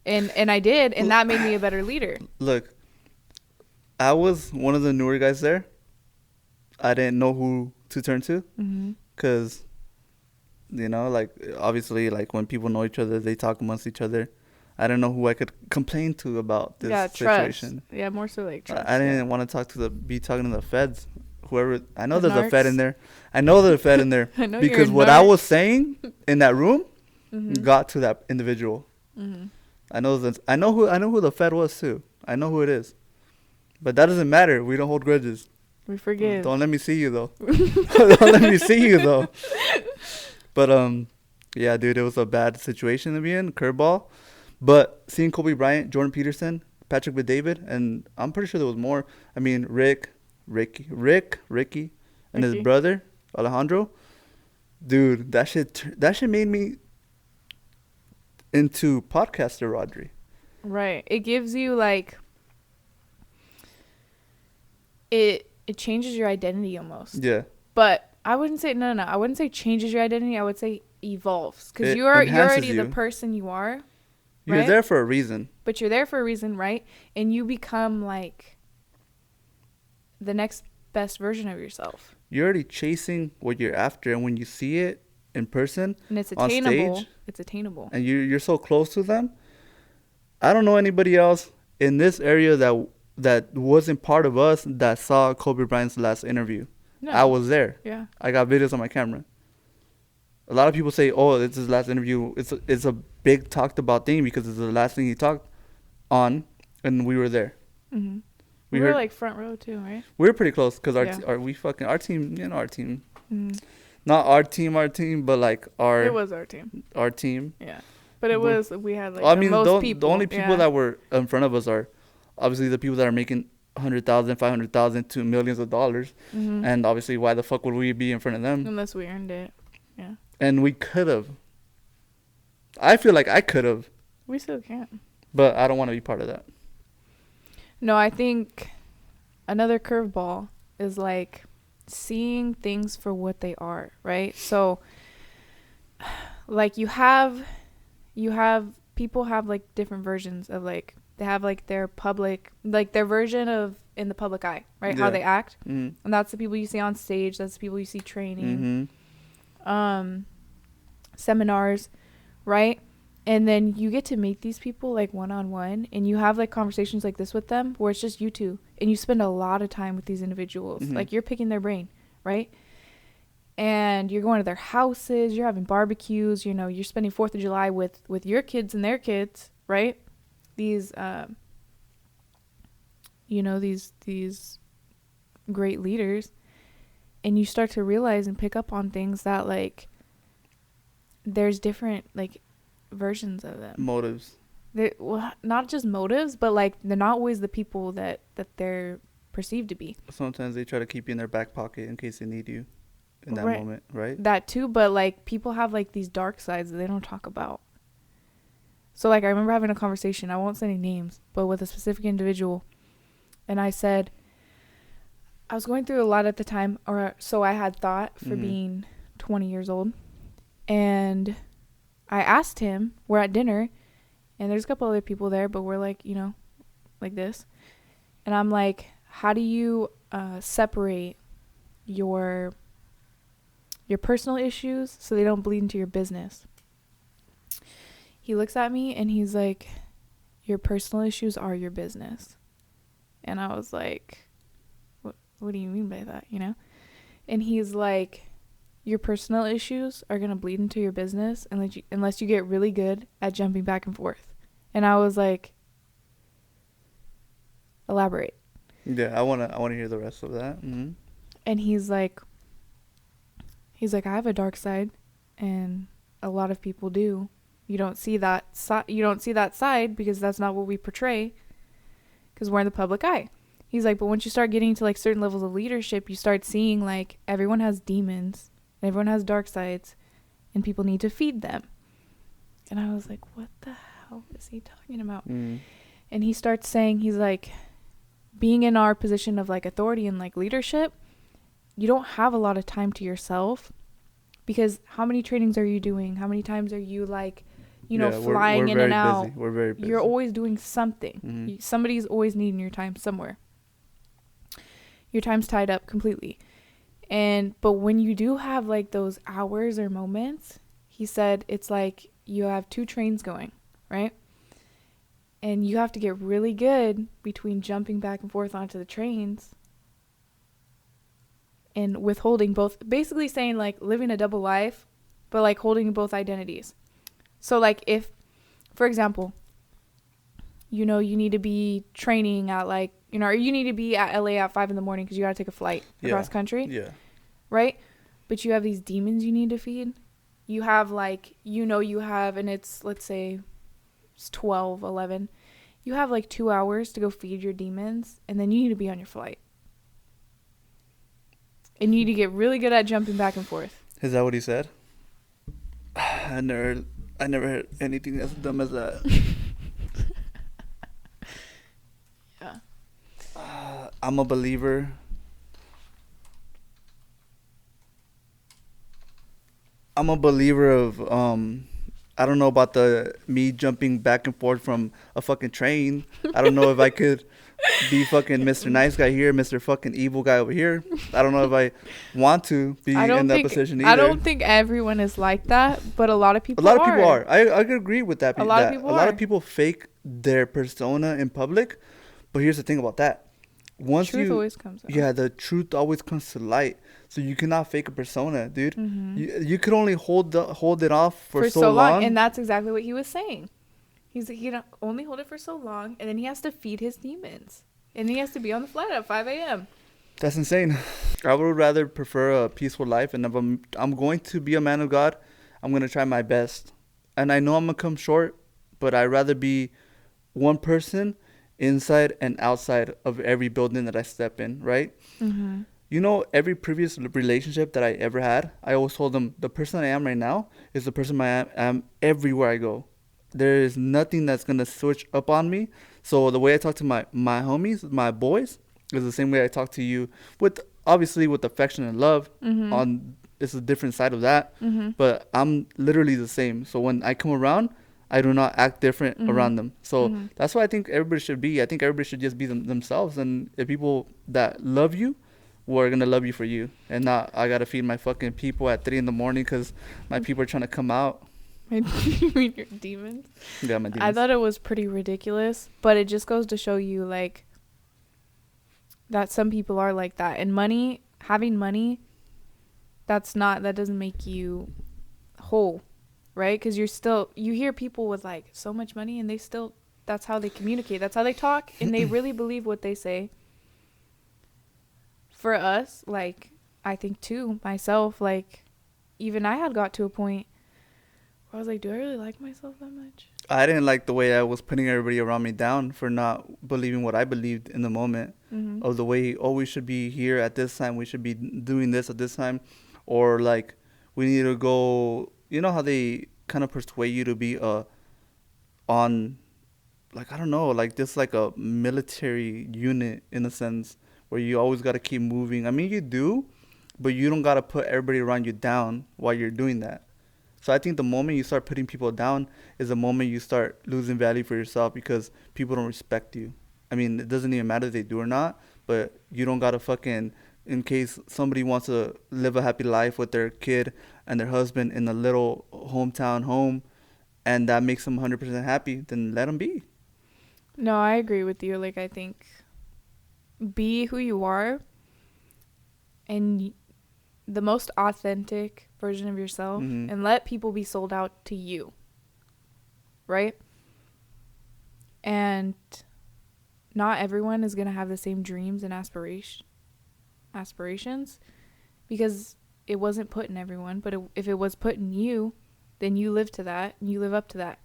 And I did, and that made me a better leader. Look, I was one of the newer guys there. I didn't know who to turn to. Because, like, obviously, like, when people know each other, they talk amongst each other. I didn't know who I could complain to about this situation. Yeah, more so like trust. I didn't want to talking to the feds. Whoever, I know there's a Fed in there. I know there's a Fed in there because what I was saying in that room got to that individual. I know who the Fed was too. I know who it is, but that doesn't matter. We don't hold grudges. We forgive. Don't let me see you though. Don't let me see you though. But yeah, dude, it was a bad situation to be in. Curveball, but seeing Kobe Bryant, Jordan Peterson, Patrick Bet-David, and I'm pretty sure there was more. I mean, Ricky, and his brother Alejandro, dude, that shit made me into podcaster Rodri. Right. It gives you like it changes your identity almost. Yeah. But I wouldn't say no. I wouldn't say changes your identity. I would say evolves, because you're already the person you are. You're right? There for a reason. But you're there for a reason, right? And you become like the next best version of yourself. You're already chasing what you're after, and when you see it in person, and it's attainable, on stage, it's attainable, and you're so close to them. I don't know anybody else in this area that wasn't part of us that saw Kobe Bryant's last interview. No. I was there. Yeah, I got videos on my camera. A lot of people say, "Oh, it's his last interview." It's a big talked about thing because it's the last thing he talked on, and we were there. Mm-hmm. We were like front row too, right? We were pretty close because our team, our team, not our team, but like our. It was our team. Our team. Yeah, but we had like most people. The only people that were in front of us are obviously the people that are making 100,000, 500,000 to millions of dollars, and obviously why the fuck would we be in front of them unless we earned it? Yeah. And we could have. I feel like I could have. We still can. But I don't want to be part of that. No, I think another curveball is like seeing things for what they are, right? So like people have like different versions of like, they have like their public, like their version of in the public eye, right? Yeah. How they act. And that's the people you see on stage. That's the people you see training, seminars, right? And then you get to meet these people like one-on-one, and you have like conversations like this with them where it's just you two, and you spend a lot of time with these individuals. Like you're picking their brain, right? And you're going to their houses, you're having barbecues, you know, you're spending 4th of July with your kids and their kids, right? These these great leaders, and you start to realize and pick up on things that like there's different like versions of them, motives. Well, not just motives, but like they're not always the people that they're perceived to be. Sometimes they try to keep you in their back pocket in case they need you in that moment, right? That too, but like people have like these dark sides that they don't talk about. So like I remember having a conversation, I won't say any names, but with a specific individual, and I said I was going through a lot at the time, or so I had thought, for being 20 years old. And I asked him, we're at dinner, and there's a couple other people there, but we're like, you know, like this. And I'm like, how do you separate your personal issues so they don't bleed into your business? He looks at me and he's like, your personal issues are your business. And I was like, what do you mean by that, you know? And he's like, your personal issues are going to bleed into your business unless you get really good at jumping back and forth. And I was like, elaborate. Yeah, I want to hear the rest of that. And he's like, I have a dark side, and a lot of people do. You don't see that side because that's not what we portray, because we're in the public eye. He's like, but once you start getting to like certain levels of leadership, you start seeing like everyone has demons. Everyone has dark sides, and people need to feed them. And I was like, what the hell is he talking about? And he starts saying, he's like, being in our position of like authority and like leadership, you don't have a lot of time to yourself, because how many trainings are you doing? How many times are you like, flying in and out? Busy. We're very busy. You're always doing something. Somebody's always needing your time somewhere. Your time's tied up completely. But when you do have like those hours or moments, he said it's like you have 2 trains going, right? And you have to get really good between jumping back and forth onto the trains and withholding both, basically saying like living a double life, but like holding both identities. So like if, for example, you need to be training at like, or you need to be at LA at 5 a.m. because you got to take a flight across country. Yeah. Right? But you have these demons you need to feed. You have like, and it's, let's say it's 12, 11. You have like 2 hours to go feed your demons, and then you need to be on your flight. And you need to get really good at jumping back and forth. Is that what he said? I never heard anything as dumb as that. Yeah. I'm a believer. I'm a believer of I don't know about me jumping back and forth from a fucking train. I don't know if I could be fucking Mr. Nice Guy here, Mr. fucking Evil Guy over here. I don't know if I want to be in that position either. I don't think everyone is like that, but a lot of people are. People are. I could agree with that. A lot of people fake their persona in public, but here's the thing about that. Truth always comes out. Yeah, the truth always comes to light. So you cannot fake a persona, dude. You could only hold it off for so long. And that's exactly what he was saying. He can only hold it for so long, and then he has to feed his demons, and he has to be on the flight at 5 a.m. That's insane. I would rather prefer a peaceful life, and if I'm going to be a man of God, I'm gonna try my best. And I know I'm gonna come short, but I'd rather be one person inside and outside of every building that I step in, right? Mm-hmm. You know, every previous relationship that I ever had, I always told them the person I am right now is the person I am everywhere I go. There is nothing that's gonna switch up on me. So the way I talk to my homies, my boys, is the same way I talk to you, with obviously with affection and love. Mm-hmm. On it's a different side of that, Mm-hmm. but I'm literally the same. So when I come around, I do not act different Mm-hmm. around them. So Mm-hmm. that's what I think everybody should be. I think everybody should just be themselves. And if people that love you, we're gonna love you for you, and not I gotta feed my fucking people at 3 a.m. because my people are trying to come out. You mean your demons? Yeah, my demons. I thought it was pretty ridiculous, but it just goes to show you, like, that some people are like that. And having money, that doesn't make you whole, right? Because you hear people with, like, so much money, and that's how they communicate. That's how they talk, and they really believe what they say. For us, like, I think too, myself, like, even I had got to a point where I was like, do I really like myself that much? I didn't like the way I was putting everybody around me down for not believing what I believed in the moment. Mm-hmm. Of the way, oh, we should be here at this time, we should be doing this at this time, or like we need to go. You know how they kind of persuade you to be on, like, I don't know, like this, like a military unit in a sense, where you always got to keep moving. I mean, you do, but you don't got to put everybody around you down while you're doing that. So I think the moment you start putting people down is the moment you start losing value for yourself, because people don't respect you. I mean, it doesn't even matter if they do or not, but you don't got to fucking, in case somebody wants to live a happy life with their kid and their husband in a little hometown home, and that makes them 100% happy, then let them be. No, I agree with you. Like, I think be who you are, and the most authentic version of yourself, Mm-hmm. and let people be sold out to you, right? And not everyone is going to have the same dreams and aspirations, because it wasn't put in everyone. But if it was put in you, then you live to that and you live up to that.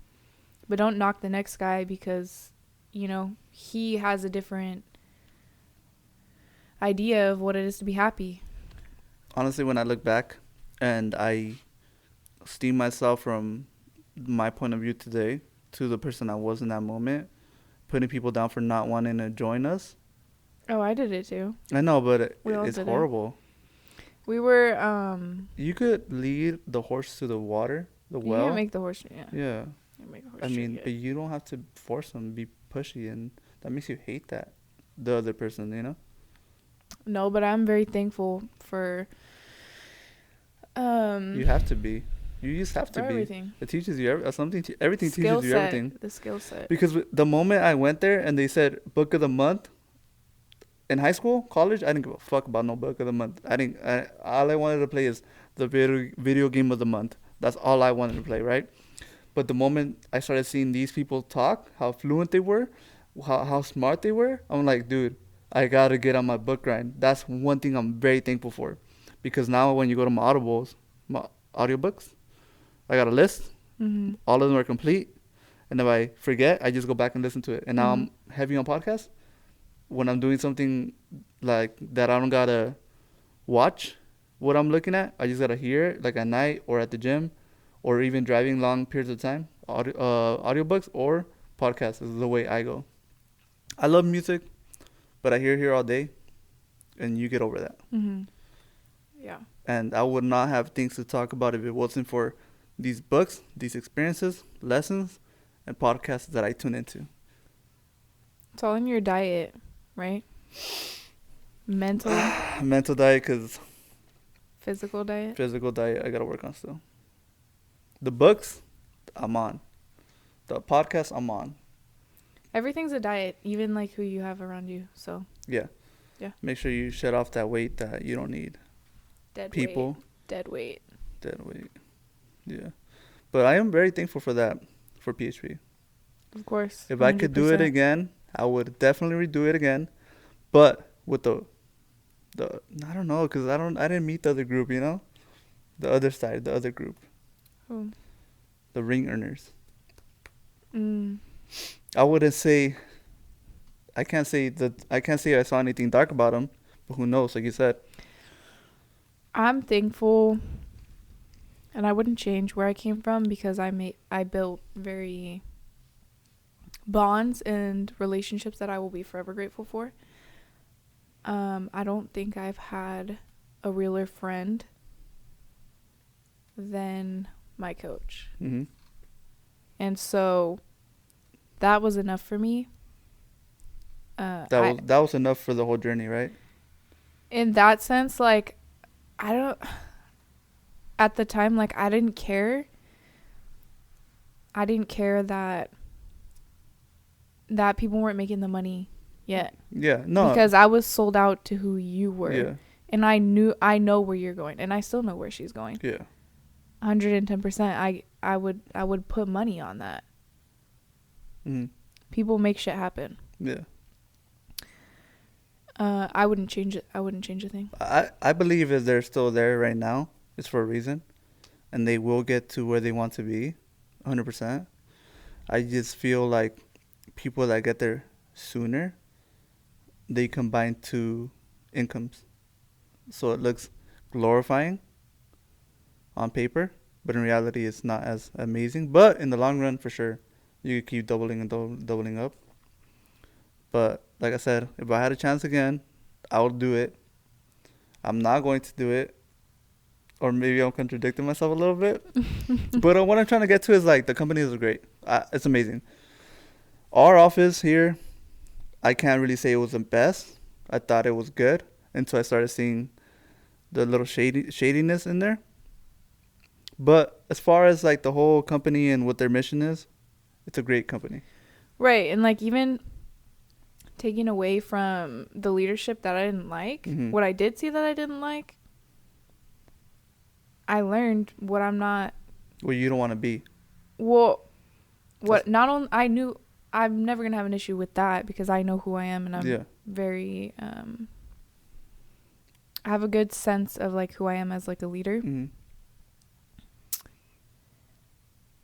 But don't knock the next guy because, he has a different idea of what it is to be happy. Honestly, when I look back and I steam myself from my point of view today to the person I was in that moment, putting people down for not wanting to join us. Oh, I did it too. I know, but We all it's did it. horrible. We were, You could lead the horse to the water, the you well. can't make the horse, Yeah. You make a horse I mean, drink but it. you don't have to force them, be pushy, and that makes you hate the other person, you know? No, but I'm very thankful for, You have to be. You just have to for be. everything. It teaches you everything teaches Skill you set, everything. the skill set. Because the moment I went there and they said book of the month, in high school, college, I didn't give a fuck about no book of the month. All I wanted to play is the video game of the month. That's all I wanted to play, right? But the moment I started seeing these people talk, how fluent they were, how smart they were, I'm like, dude, I gotta get on my book grind. That's one thing I'm very thankful for, because now when you go to my my audiobooks, I got a list. Mm-hmm. All of them are complete, and if I forget, I just go back and listen to it. And now I'm heavy on podcasts. When I'm doing something like that, I don't gotta watch what I'm looking at. I just gotta hear it, like at night or at the gym, or even driving long periods of time. Audiobooks or podcasts is the way I go. I love music, but I hear it here all day, and you get over that. Mm-hmm. Yeah. And I would not have things to talk about if it wasn't for these books, these experiences, lessons, and podcasts that I tune into. It's all in your diet, right? Mental, Mental diet, because physical diet. physical diet, I got to work on still. The books, I'm on. The podcast, I'm on. Everything's a diet, even like who you have around you. So Yeah. Yeah. Make sure you shed off that weight that you don't need. dead People. weight. Dead weight. Dead weight. Yeah. But I am very thankful for that, for PHP. Of course. If 100%. I could do it again, I would definitely redo it again. But with the I don't know, cause I didn't meet the other group, you know, the other side, the other group, Who? the ring earners. Mm. I wouldn't say. I can't say that. I can't say I saw anything dark about them, but who knows? Like you said. I'm thankful, and I wouldn't change where I came from because I built very bonds and relationships that I will be forever grateful for. I don't think I've had a realer friend than my coach. Mm-hmm. And so that was enough for me. That was enough for the whole journey, right? In that sense, like, I don't, at the time, like, I didn't care. I didn't care that people weren't making the money yet. Yeah, no. Because I was sold out to who you were. Yeah. And I know where you're going, and I still know where she's going. Yeah. 110%. I would put money on that. Mm-hmm. People make shit happen. Yeah. I wouldn't change it. I wouldn't change a thing. I believe if they're still there right now, it's for a reason, and they will get to where they want to be, 100%. I just feel like people that get there sooner, they combine two incomes, so it looks glorifying on paper, but in reality, it's not as amazing. But in the long run, for sure, you could keep doubling and doubling up. But like I said, if I had a chance again, I would do it. I'm not going to do it. Or maybe I'm contradicting myself a little bit. But what I'm trying to get to is like the company is great. It's amazing. Our office here, I can't really say it was the best. I thought it was good until I started seeing the little shadiness in there. But as far as like the whole company and what their mission is, it's a great company. Right. And like even taking away from the leadership that I didn't like, what I did see that I didn't like, I learned what I'm not. What you don't want to be. Well, what not only I knew I'm never going to have an issue with that because I know who I am and I'm very, I have a good sense of like who I am as like a leader. Mm-hmm.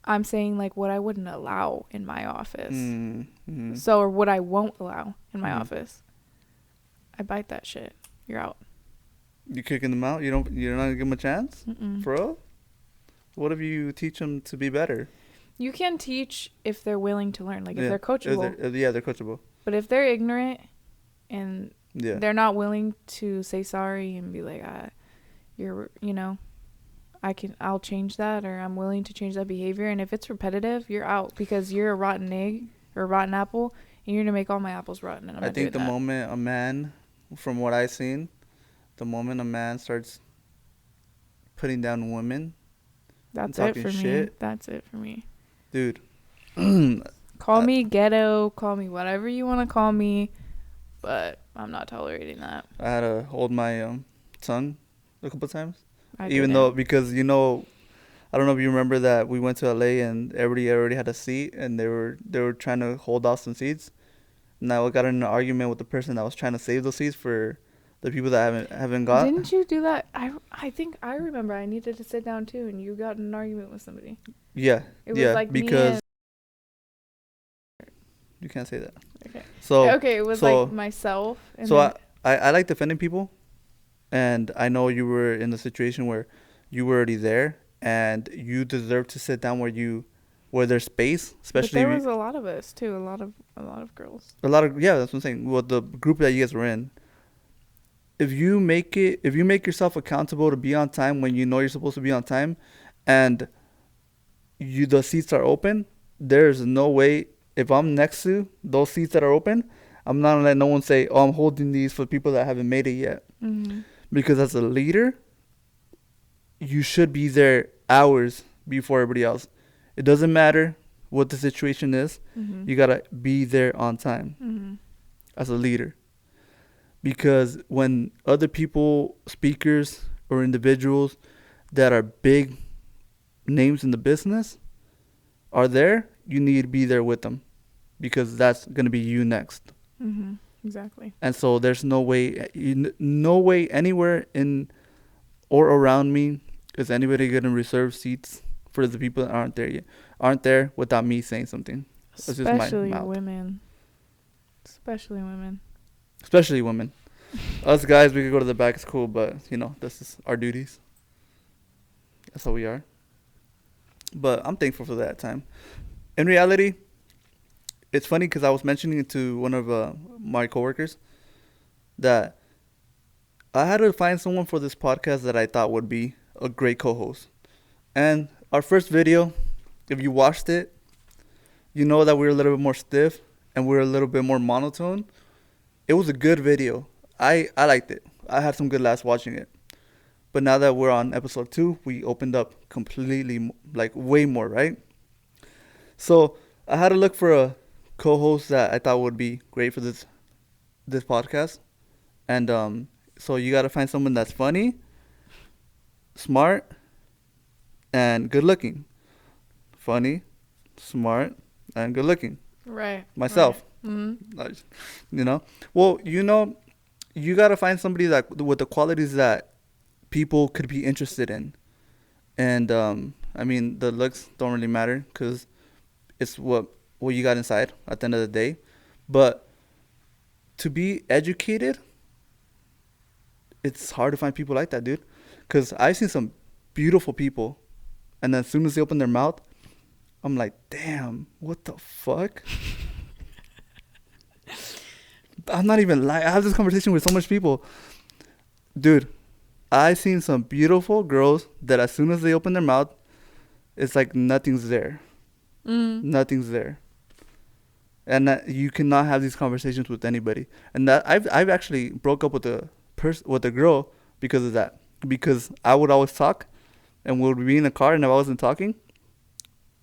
I'm saying like what I wouldn't allow in my office. Mm-hmm. So, or what I won't allow in my office. I bite that shit. You're out. You kicking them out? You're not gonna give them a chance? Mm-mm. For real? What if you teach them to be better? You can teach if they're willing to learn. Like if they're coachable. They're coachable. But if they're ignorant and they're not willing to say sorry and be like, I'll change that, or I'm willing to change that behavior. And if it's repetitive, you're out because you're a rotten egg or a rotten apple, and you're gonna make all my apples rotten. And I think the moment a man, from what I've seen, the moment a man starts putting down women, that's it for me. That's it for me, dude. Call me ghetto, call me whatever you want to call me, but I'm not tolerating that. I had to hold my tongue a couple times. Because I don't know if you remember that we went to LA and everybody already had a seat and they were trying to hold off some seats. And I got in an argument with the person that was trying to save those seats for the people that haven't got. Didn't you do that? I think I remember I needed to sit down too, and you got in an argument with somebody. Yeah. It was like because you can't say that. Okay. So it was like myself. And so I like defending people. And I know you were in the situation where you were already there and you deserve to sit down where there's space, especially. But there was a lot of us too, a lot of girls. That's what I'm saying. Well, the group that you guys were in, if you make yourself accountable to be on time when you know you're supposed to be on time, and the seats are open, there's no way. If I'm next to those seats that are open, I'm not gonna let no one say, "Oh, I'm holding these for people that haven't made it yet." Mm-hmm. Because as a leader, you should be there hours before everybody else. It doesn't matter what the situation is. Mm-hmm. You got to be there on time as a leader. Because when other people, speakers or individuals that are big names in the business are there, you need to be there with them. because that's gonna be you next. Mm-hmm. Exactly. And so there's no way, no way anywhere in or around me is anybody gonna reserve seats for the people that aren't there without me saying something. It's just my Especially mouth. women. Especially women. Especially women. Us guys, we could go to the back. It's cool, but this is our duties. That's how we are. But I'm thankful for that time. In reality, it's funny because I was mentioning it to one of my coworkers that I had to find someone for this podcast that I thought would be a great co-host. And our first video, if you watched it, you know that we were a little bit more stiff and we were a little bit more monotone. It was a good video. I liked it. I had some good laughs watching it. But now that we're on episode 2, we opened up completely, like way more, right? So I had to look for a co-host that I thought would be great for this podcast. And so you got to find someone that's funny, smart, and good looking. Funny, smart, and good looking. Right. Myself. Right. Mm-hmm. You know? Well, you got to find somebody that with the qualities that people could be interested in. And I mean, the looks don't really matter because it's what you got inside at the end of the day. But to be educated, it's hard to find people like that, dude. Because I've seen some beautiful people, and then as soon as they open their mouth, I'm like, damn, what the fuck? I'm not even lying. I have this conversation with so much people. Dude, I've seen some beautiful girls that as soon as they open their mouth, it's like nothing's there. Nothing's there. And that you cannot have these conversations with anybody. And that I've actually broke up with a girl because of that. Because I would always talk, and we would be in the car, and if I wasn't talking,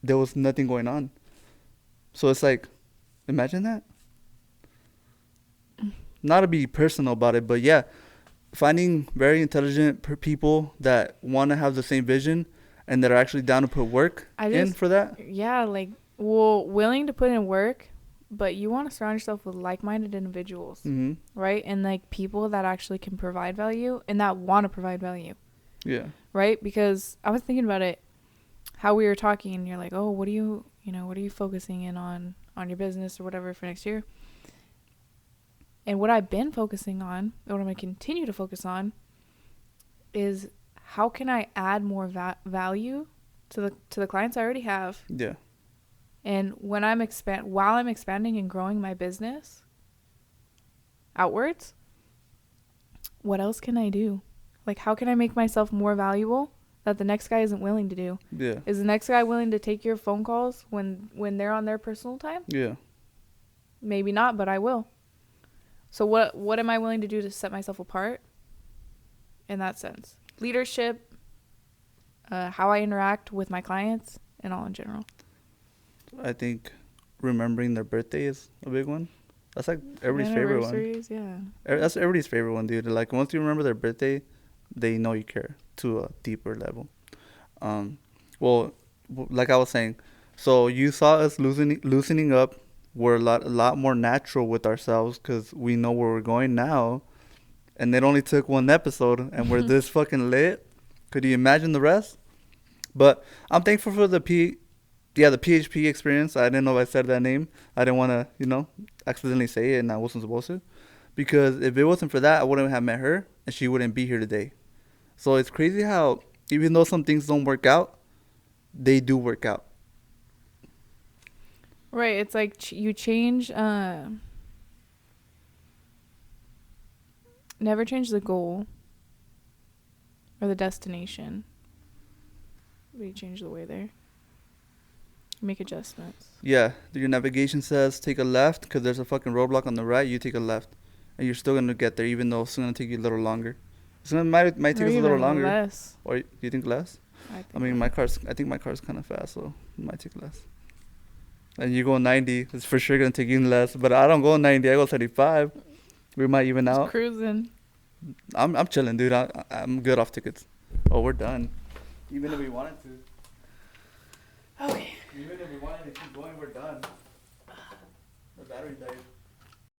there was nothing going on. So it's like, imagine that. Not to be personal about it, but yeah, finding very intelligent people that want to have the same vision and that are actually down to put work in for that. Yeah, like, well, willing to put in work, but you want to surround yourself with like-minded individuals, right? And like people that actually can provide value and that want to provide value. Yeah. Right? Because I was thinking about it, how we were talking, and you're like, oh, what are you focusing in on your business or whatever for next year? And what I've been focusing on, and what I'm going to continue to focus on, is how can I add more value to the clients I already have? Yeah. And when while I'm expanding and growing my business outwards, what else can I do? Like, how can I make myself more valuable that the next guy isn't willing to do? Yeah. Is the next guy willing to take your phone calls when they're on their personal time? Yeah. Maybe not, but I will. So what am I willing to do to set myself apart in that sense? Leadership, how I interact with my clients, and all in general. I think remembering their birthday is a big one. That's like everybody's favorite one. Yeah. That's everybody's favorite one, dude. Like once you remember their birthday, they know you care to a deeper level. Well, like I was saying, so you saw us loosening up. We're a lot more natural with ourselves because we know where we're going now. And it only took one episode, and we're this fucking lit. Could you imagine the rest? But I'm thankful for the PHP experience. I didn't know if I said that name. I didn't want to, accidentally say it, and I wasn't supposed to. Because if it wasn't for that, I wouldn't have met her, and she wouldn't be here today. So it's crazy how even though some things don't work out, they do work out. Right. It's like you change. Never change the goal or the destination. But you change the way there. Make adjustments. Yeah. Your navigation says take a left because there's a fucking roadblock on the right. You take a left. And you're still going to get there even though it's going to take you a little longer. It might take us a little longer. Less. Or do you think less? I think my car's kind of fast, so it might take less. And you go 90, it's for sure going to take you less. But I don't go 90, I go 35. We might even out. Just cruising. I'm chilling, dude. I'm good off tickets. Oh, we're done. Even if we wanted to. Okay. Even if we wanted to keep going, we're done. battery died.